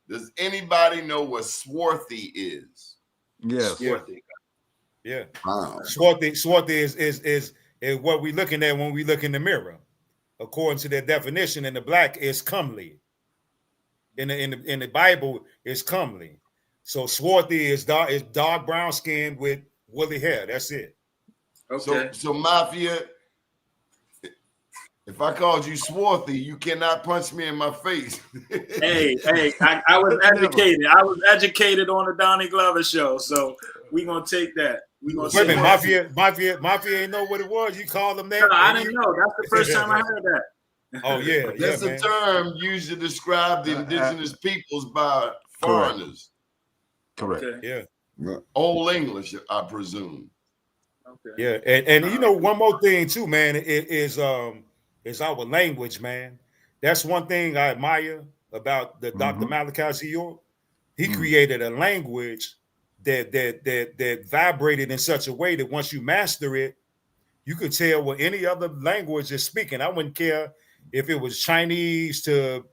Does anybody know what swarthy is? Yes. Swarthy. Yeah. Swarthy is what we're looking at when we look in the mirror. According to their definition, in the Black is comely. In the Bible is comely. So swarthy is dark brown skin with woolly hair. That's it. Okay. So Mafia, if I called you swarthy, you cannot punch me in my face. Hey, I was educated. I was educated on the Donnie Glover show, so we're gonna take that. Wait a minute, Mafia ain't know what it was. You called them that? No, I didn't know. That's the first time I heard that. Oh yeah, that's a term used to describe the indigenous peoples by foreigners. Correct. Okay. Yeah. Old English, I presume. Okay. Yeah, and you know one more thing too, man, is our language, man. That's one thing I admire about the Dr. Malachi Z. York. He created a language that vibrated in such a way that once you master it, you could tell what any other language is speaking. I wouldn't care if it was Chinese to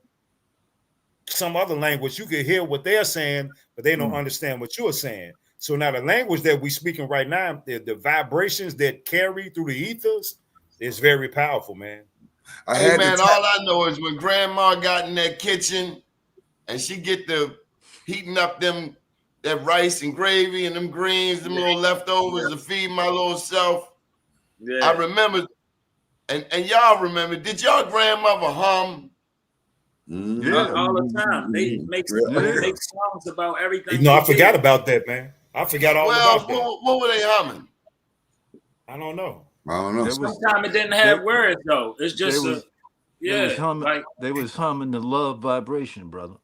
some other language. You could hear what they're saying, but they don't understand what you're saying. So now the language that we're speaking right now, the vibrations that carry through the ethers is very powerful, man. Hey man, all I know is when grandma got in that kitchen and she get the heating up that rice and gravy and them greens, them little leftovers to feed my little self. Yeah. I remember, and y'all remember, did y'all grandmother hum? Yeah, all the time. They make songs about everything. You know, I forgot about that, man. I forgot all about that. What were they humming? I don't know. Sometimes it didn't have words though. It's just they was humming the love vibration, brother.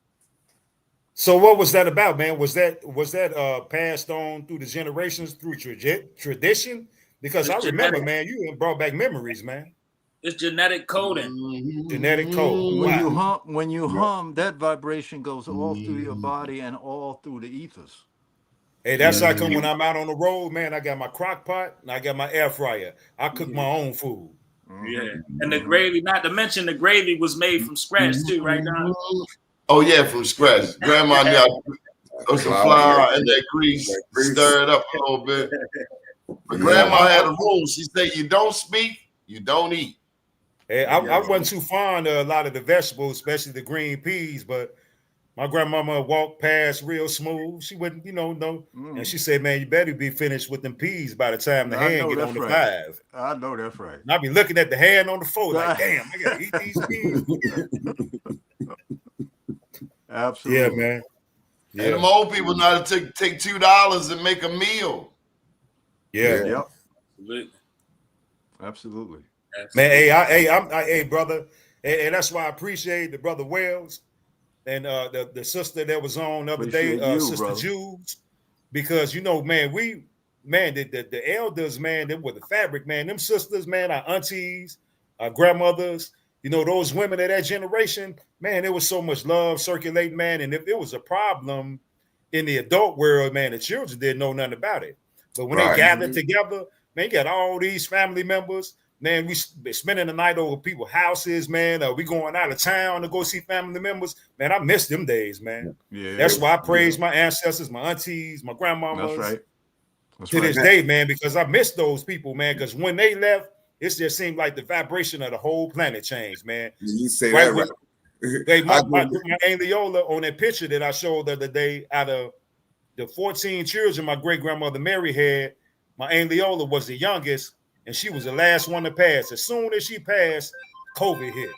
So what was that about, man? Was that passed on through the generations through tradition? Because I remember, man, you brought back memories, man. It's genetic coding. Genetic code. When you hum, that vibration goes all through your body and all through the ethers. Hey, that's how come when I'm out on the road, man, I got my crock pot and I got my air fryer. I cook my own food. Yeah. And the gravy, not to mention the gravy was made from scratch too, right now. Oh yeah, from scratch. Grandma knew some flour and that grease, stir it up a little bit. But grandma had a rule. She said, "You don't speak, you don't eat." Hey, I wasn't too fond of a lot of the vegetables, especially the green peas, but my grandmama walked past real smooth. She wouldn't, and she said, "Man, you better be finished with them peas by the time the hand get on the 5." I know that's right. And I be looking at the hand on the floor like, damn, I gotta eat these peas. Absolutely. Yeah, man. Yeah. And them old people know how to take $2 and make a meal. Yeah. Yep. Absolutely. Man, hey, brother, and that's why I appreciate the brother Wells and the sister that was on the other day, Sister brother. Jules, because man, the elders, man, them were the fabric, man. Them sisters, man, our aunties, our grandmothers, those women of that generation, man, there was so much love circulating, man. And if there was a problem in the adult world, man, the children didn't know nothing about it. But when they gathered together, man, you got all these family members. Man, we spending the night over people's houses, man. We going out of town to go see family members. Man, I miss them days, man. Yeah, that's why I praise my ancestors, my aunties, my grandmamas. That's right. To this day, man, because I miss those people, man. Because when they left, it just seemed like the vibration of the whole planet changed, man. You say that right. Hey, my Aunt Leola on that picture that I showed the other day, out of the 14 children my great grandmother Mary had, my Aunt Leola was the youngest. And she was the last one to pass. As soon as she passed, COVID hit.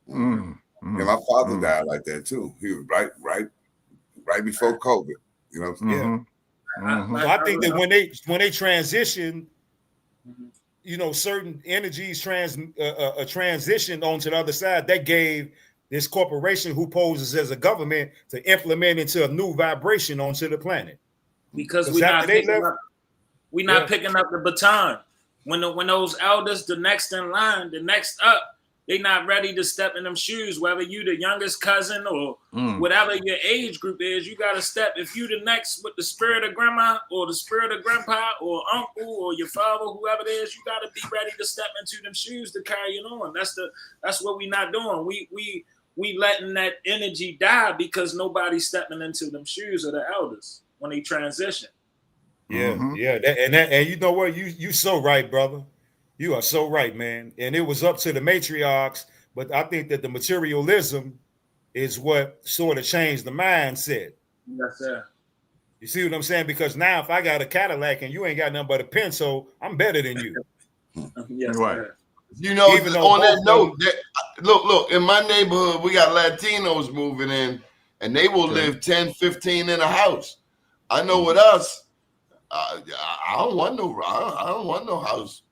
Yeah, my father died like that too. He was right before COVID. You know what I'm saying? So I think that when they transition, certain energies transitioned onto the other side, that gave this corporation who poses as a government to implement into a new vibration onto the planet. Because we're not picking up the baton. When those elders, the next in line, the next up, they not ready to step in them shoes. Whether you the youngest cousin or whatever your age group is, you got to step. If you the next with the spirit of grandma or the spirit of grandpa or uncle or your father, whoever it is, you got to be ready to step into them shoes to carry it on. That's what we not doing. We letting that energy die because nobody's stepping into them shoes of the elders when they transition. Yeah, and you know what? You so right, brother. You are so right, man. And it was up to the matriarchs, but I think that the materialism is what sort of changed the mindset. Yes, sir. You see what I'm saying? Because now if I got a Cadillac and you ain't got nothing but a pencil, I'm better than you. Yes, right. Sir. Even on that note, look, in my neighborhood, we got Latinos moving in, and they will live 10, 15 in a house. I know with us, I don't want no. I don't want no house.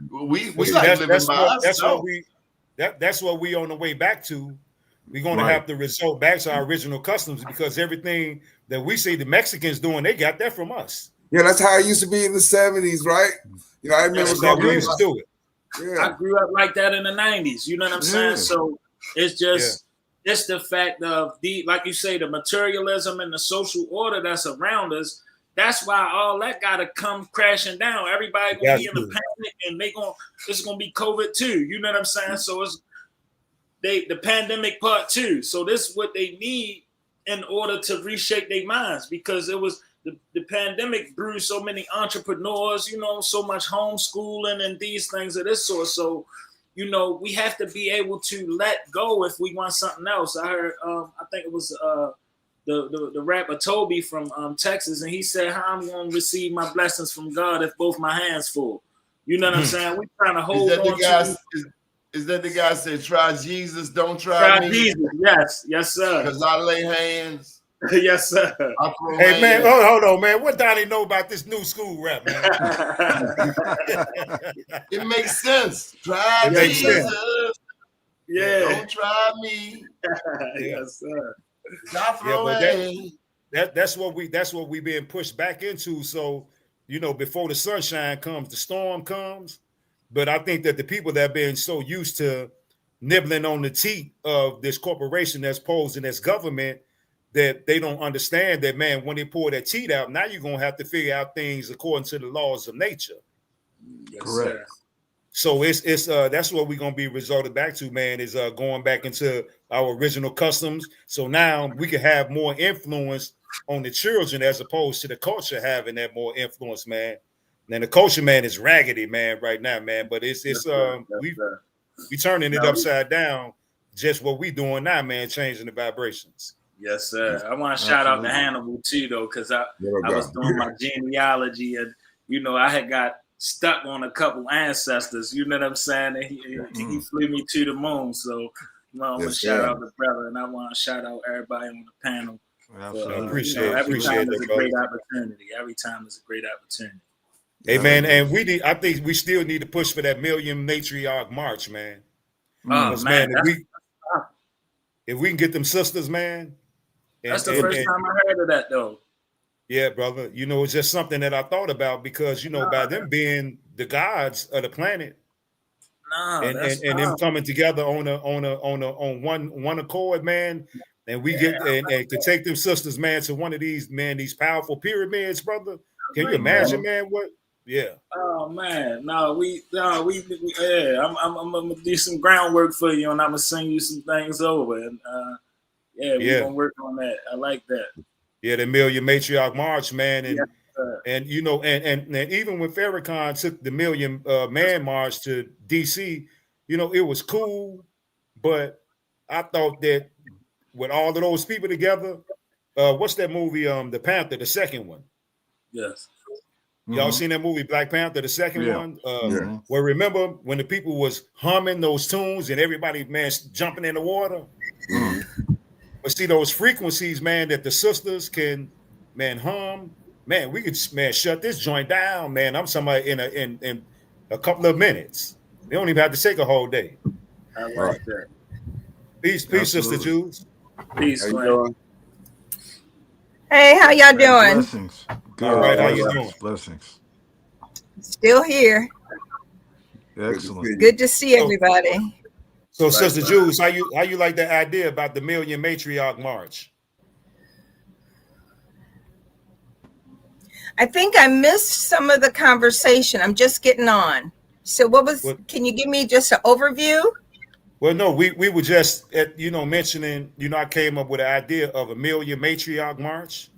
We See, like living by ourselves. That's what we on the way back to. We're going to have to resort back to our original customs because everything that we see the Mexicans doing, they got that from us. Yeah, that's how it used to be in the 70s, right? You know, I remember that's how we used to do it. Yeah. I grew up like that in the 90s. You know what I'm saying? So it's just it's the fact of like you say, the materialism and the social order that's around us. That's why all that gotta come crashing down. Everybody gonna be in a panic, and it's gonna be COVID too. You know what I'm saying? So it's the pandemic part two. So this is what they need in order to reshape their minds, because it was the pandemic grew so many entrepreneurs, so much homeschooling and these things of this sort. So, we have to be able to let go if we want something else. I heard, I think it was the rapper Toby from Texas, and he said, "How I'm going to receive my blessings from God if both my hands full?" You know what I'm saying? We're trying to hold on to. Is that the guy said, "Try Jesus, don't try me"? Jesus, yes, sir. Because I lay hands. Yes, sir. Hey, man, hold on, man. What Donnie know about this new school rap, man? It makes sense. Try Jesus. Yeah. Don't try me. Yes, sir. That's what we being pushed back into. So, before the sunshine comes, the storm comes. But I think that the people that have been so used to nibbling on the teat of this corporation that's posing as government, that they don't understand that, man, when they pour that teat out, now you're going to have to figure out things according to the laws of nature. Yes, correct. Sir. So it's that's what we're going to be resorted back to, man, is going back into our original customs. So now we can have more influence on the children as opposed to the culture having that more influence, man. And the culture, man, is raggedy, man, right now, man. But it's we turning it upside down. Just what we doing now, man, changing the vibrations. Yes, sir. I want to shout out to Hannibal too, though, because I was doing my genealogy, and I had got stuck on a couple ancestors. You know what I'm saying? And he flew me to the moon. So I want to shout out the brother, and I want to shout out everybody on the panel. Absolutely. Appreciate it. Every time is a great opportunity. Every time is a great opportunity. Hey, man, and I think we still need to push for that Million Matriarch March, man. Oh, man, if we can get them sisters, man. That's the first time I heard of that, though. Yeah, brother. It's just something that I thought about because, by them being the gods of the planet, and them coming together on one accord, man. And we get and to take them sisters, man, to one of these powerful pyramids, brother. Can you imagine, man? What? Yeah. Oh man, we I'm gonna do some groundwork for you, and I'm gonna send you some things over, and we're gonna work on that. I like that. Yeah, the Million Matriarch March, man, and and even when Farrakhan took the Million Man March to DC, it was cool, but I thought that with all of those people together, what's that movie? The Panther, the second one. Yes. Y'all seen that movie Black Panther, the second one? Where remember when the people was humming those tunes and everybody, man, jumping in the water? But see those frequencies, man, that the sisters can, man, hum. Man, we could, man, shut this joint down, man. I'm somebody in a couple of minutes. They don't even have to take a whole day. I like that. Peace, Sister Jules. Peace, man. Hey, how y'all doing? Blessings. Good. All right, how you doing? Blessings. Still here. Excellent. Good to see everybody. So, Sister Jules, how you like the idea about the Million Matriarch March? I think I missed some of the conversation. I'm just getting on. So can you give me just an overview? Well, no, we were just mentioning, I came up with the idea of a Million Matriarch March.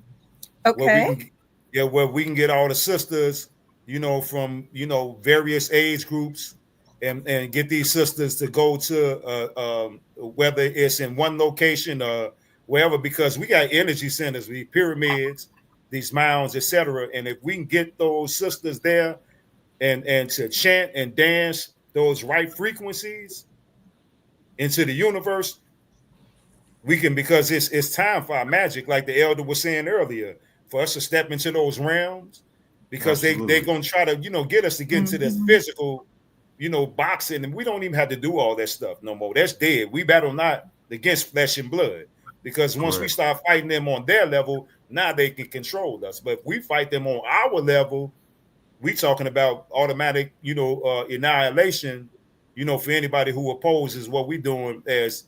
Okay. Where we can get all the sisters, from, various age groups and get these sisters to go to whether it's in one location or wherever, because we got energy centers, we pyramids, these mounds, etc. And if we can get those sisters there and to chant and dance those right frequencies into the universe, we can, because it's time for our magic, like the elder was saying earlier, for us to step into those realms because they're going to try to, get us to get into this physical, boxing. And we don't even have to do all that stuff no more. That's dead. We battle not against flesh and blood, because once we start fighting them on their level, now they can control us. But if we fight them on our level, we talking about automatic, annihilation, for anybody who opposes what we're doing as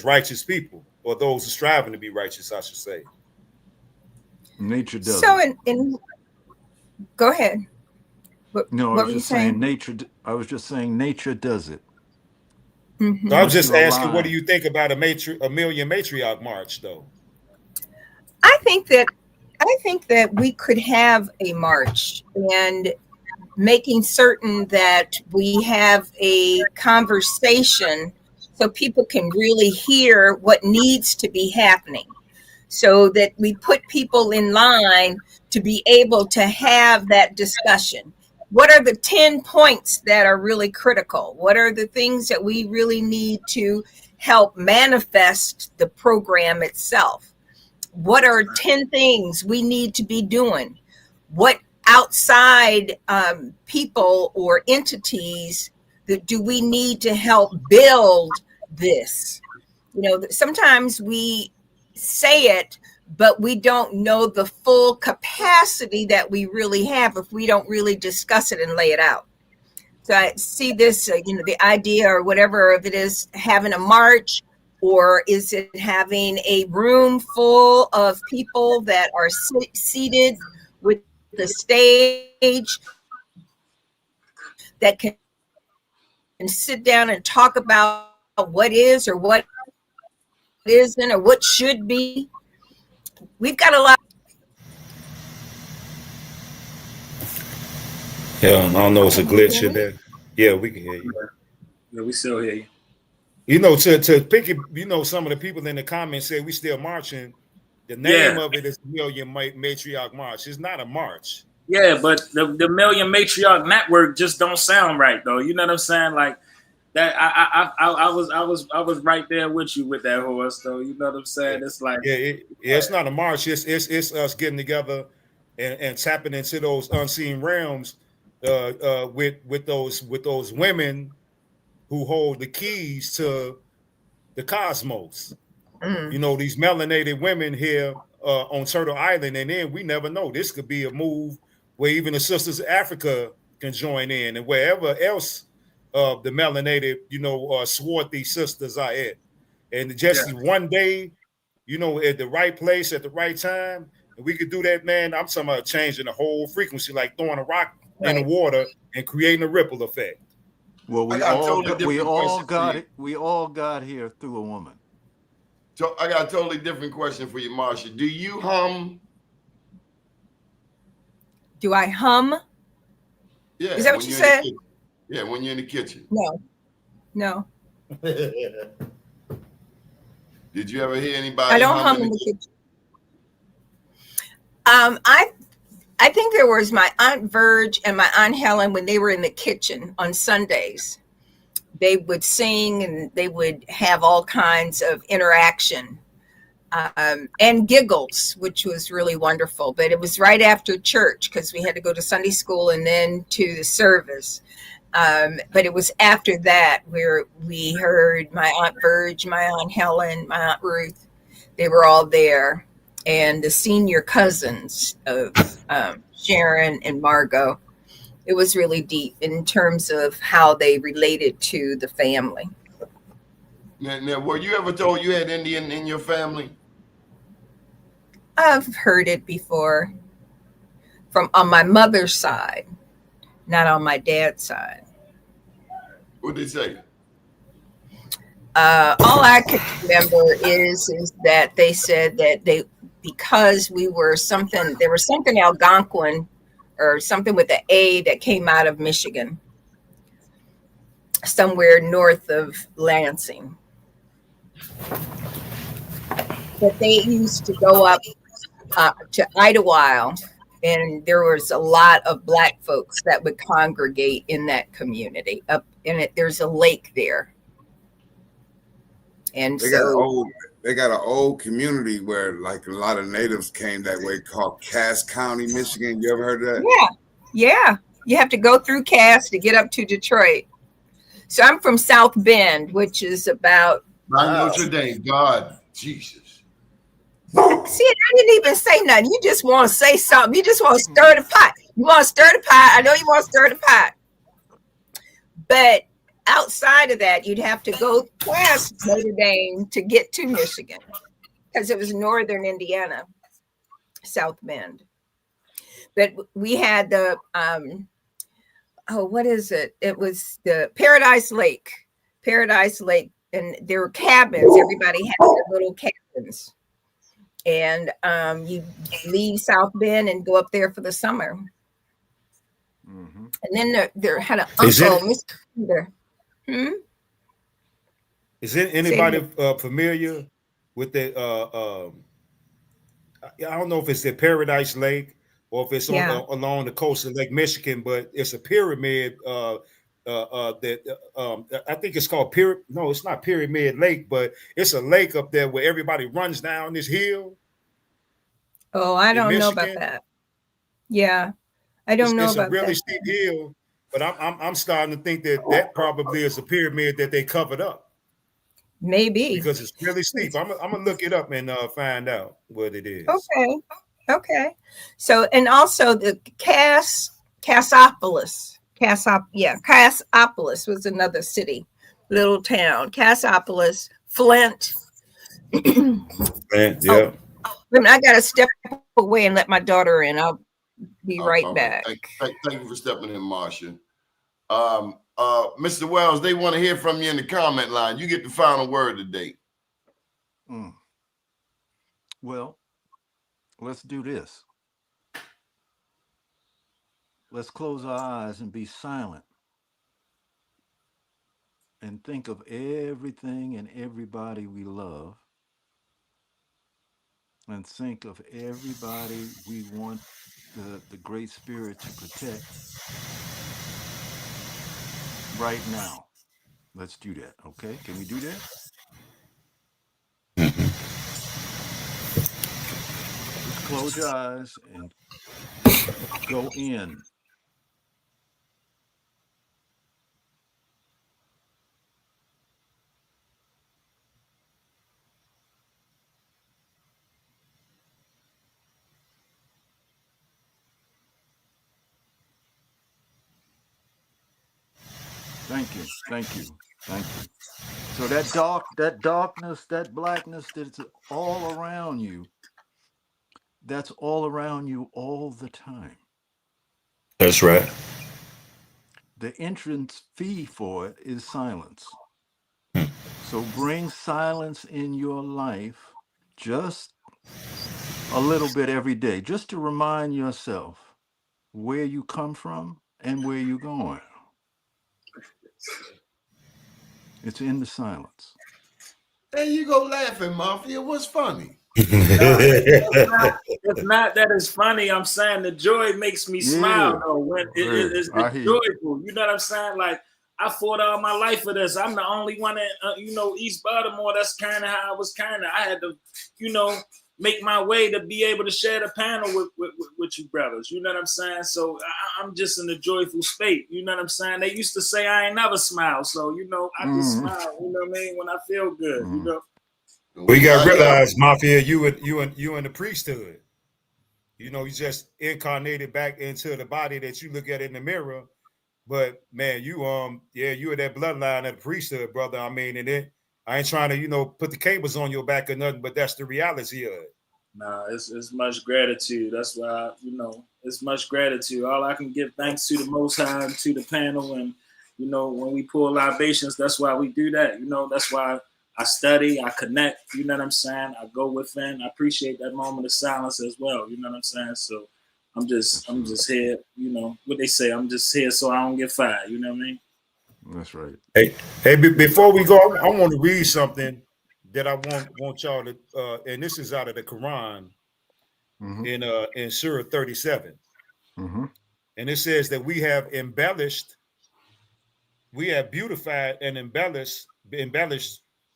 righteous people, or those who striving to be righteous, I should say. Nature does. So go ahead. No, I was just saying nature. I was just saying nature does it. So I was just asking, what do you think about a million matriarch march, though? I think that we could have a march, and making certain that we have a conversation so people can really hear what needs to be happening, so that we put people in line to be able to have that discussion. What are the 10 points that are really critical? What are the things that we really need to help manifest the program itself? What are 10 things we need to be doing? What outside people or entities that do we need to help build this? Sometimes we say it, but we don't know the full capacity that we really have if we don't really discuss it and lay it out. So I see this, the idea or whatever of it is having a march, or is it having a room full of people that are seated with the stage that can sit down and talk about what is or what isn't or what should be. We've got a lot. Yeah, I don't know. It's a glitch in there. Yeah, we can hear you. Yeah, we still hear you. To pick it, some of the people in the comments say we still marching. The name of it is Million Matriarch March. It's not a march. Yeah, but the Million Matriarch Network just don't sound right, though. You know what I'm saying? Like that. I was right there with you with that horse, though. You know what I'm saying? It's like it's not a march. It's us getting together and tapping into those unseen realms with those women who hold the keys to the cosmos. These melanated women here on Turtle Island, and then we never know. This could be a move where even the Sisters of Africa can join in, and wherever else the melanated, swarthy sisters are at. And just one day, at the right place at the right time, and we could do that, man. I'm talking about changing the whole frequency, like throwing a rock in the water and creating a ripple effect. Well, we all got it. We all got here through a woman. So I got a totally different question for you, Marsha. Do you hum? Do I hum? Yeah. Is that what you said? Yeah, when you're in the kitchen. No. Did you ever hear anybody? I don't hum in the kitchen. I think there was my Aunt Verge and my Aunt Helen when they were in the kitchen on Sundays. They would sing and they would have all kinds of interaction and giggles, which was really wonderful. But it was right after church because we had to go to Sunday school and then to the service. But it was after that where we heard my Aunt Verge, my Aunt Helen, my Aunt Ruth. They were all there. And the senior cousins of Sharon and Margot. It was really deep in terms of how they related to the family. Now, were you ever told you had Indian in your family? I've heard it before on my mother's side, not on my dad's side. What did they say? All I could remember is that they said that because there was something Algonquin or something with an A that came out of Michigan, somewhere north of Lansing. But they used to go up to Idlewild, and there was a lot of Black folks that would congregate in that community. Up in it, there's a lake there. And They got an old community where like a lot of natives came that way called Cass County, Michigan. You ever heard of that? Yeah. You have to go through Cass to get up to Detroit. So I'm from South Bend, which is about. Notre Dame, God, Jesus. See, I didn't even say nothing. You just want to say something. You just want to stir the pot. You want to stir the pot. I know you want to stir the pot. But outside of that, you'd have to go past Notre Dame to get to Michigan because it was northern Indiana, South Bend. But we had the, what is it? It was the Paradise Lake, and there were cabins. Everybody had their little cabins. And you leave South Bend and go up there for the summer. Mm-hmm. And then there had an uncle, Mr. Is it anybody familiar with the? I don't know if it's the Paradise Lake or if it's along the coast of Lake Michigan, but it's a pyramid. That I think it's called Pyramid. No, it's not Pyramid Lake, but it's a lake up there where everybody runs down this hill. Oh, I don't know about that. Yeah, I don't know about that. It's a really steep hill, but I'm starting to think that probably is a pyramid that they covered up. Maybe because it's really steep. I'm gonna look it up and find out what it is. Okay. So and also the Cassopolis. Cassopolis was another city, little town. Cassopolis, Flint. Yeah. I gotta step away and let my daughter in. I'll be right back. Thank you for stepping in, Marcia. Mr. Wells, they want to hear from you in the comment line. You get the final word today. Well, let's do this. Let's close our eyes and be silent and think of everything and everybody we love, and think of everybody we want the Great Spirit to protect right now. Let's do that, okay? Can we do that? Just close your eyes and go in. Thank you. So that darkness, that blackness that's all around you, that's all around you all the time. That's right. The entrance fee for it is silence. So bring silence in your life just a little bit every day, just to remind yourself where you come from and where you're going. It's in the silence. There you go laughing, Mafia. What's funny? It's not that it's funny. I'm saying the joy makes me smile though. When it's joyful. You know what I'm saying? Like I fought all my life for this. I'm the only one in East Baltimore. That's kind of how I was. I had to, make my way to be able to share the panel with you brothers. You know what I'm saying? So I'm just in a joyful state. You know what I'm saying? They used to say I ain't never smile. So, I just smile, you know what I mean? When I feel good, We got to realize, Mafia, you in the priesthood. You just incarnated back into the body that you look at in the mirror. But man, you are that bloodline of the priesthood, brother. I mean, and then I ain't trying to, put the cables on your back or nothing, but that's the reality of it. Nah, it's much gratitude. That's why, it's much gratitude. All I can give thanks to the Most High and to the panel. And, when we pull libations, that's why we do that. That's why I study, I connect, you know what I'm saying? I go within. I appreciate that moment of silence as well. You know what I'm saying? So I'm just here, what they say, I'm just here so I don't get fired. You know what I mean? That's right. Hey, before we go, I want to read something that I want y'all to, and this is out of the Quran in Surah 37. And it says that we have beautified and embellished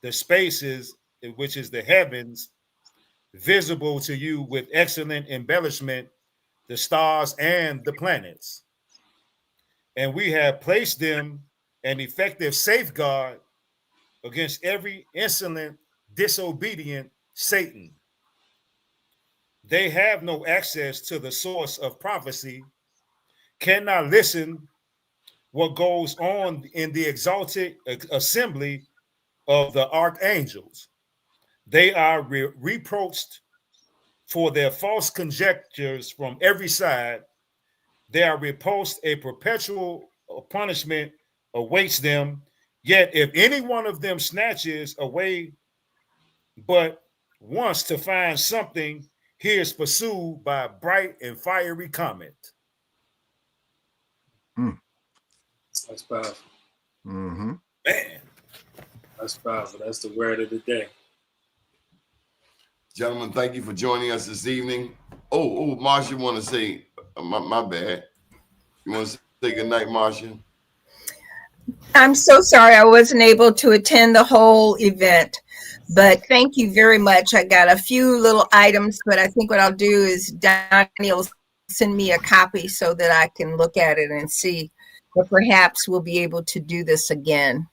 the spaces which is the heavens, visible to you with excellent embellishment, the stars and the planets. And we have placed them an effective safeguard against every insolent, disobedient Satan. They have no access to the source of prophecy, cannot listen what goes on in the exalted assembly of the archangels. They are reproached for their false conjectures from every side. They are repulsed, a perpetual punishment awaits them. Yet if any one of them snatches away but wants to find something, he is pursued by a bright and fiery comet. That's powerful. Man. That's powerful. That's the word of the day. Gentlemen, thank you for joining us this evening. Oh, Marsha, want to say, my bad. You want to say good night, Marsha? I'm so sorry I wasn't able to attend the whole event, but thank you very much. I got a few little items, but I think what I'll do is Donnie will send me a copy so that I can look at it and see. But perhaps we'll be able to do this again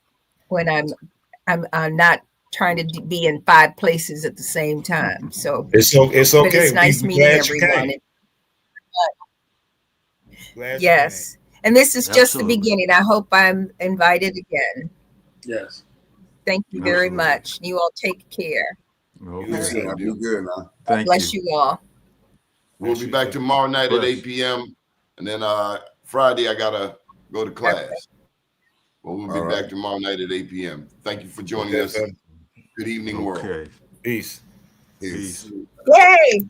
when I'm not trying to be in 5 places at the same time. So it's okay. But it's nice meeting everyone. Yes. And this is just the beginning. I hope I'm invited again. Yes. Thank you very much. You all take care. Okay. Be good now. God bless you all. We'll be back tomorrow night at 8 p.m. And then Friday, I got to go to class. Okay. But we'll be back tomorrow night at 8 p.m. Thank you for joining us. Good evening, world. Peace. Peace. Yay.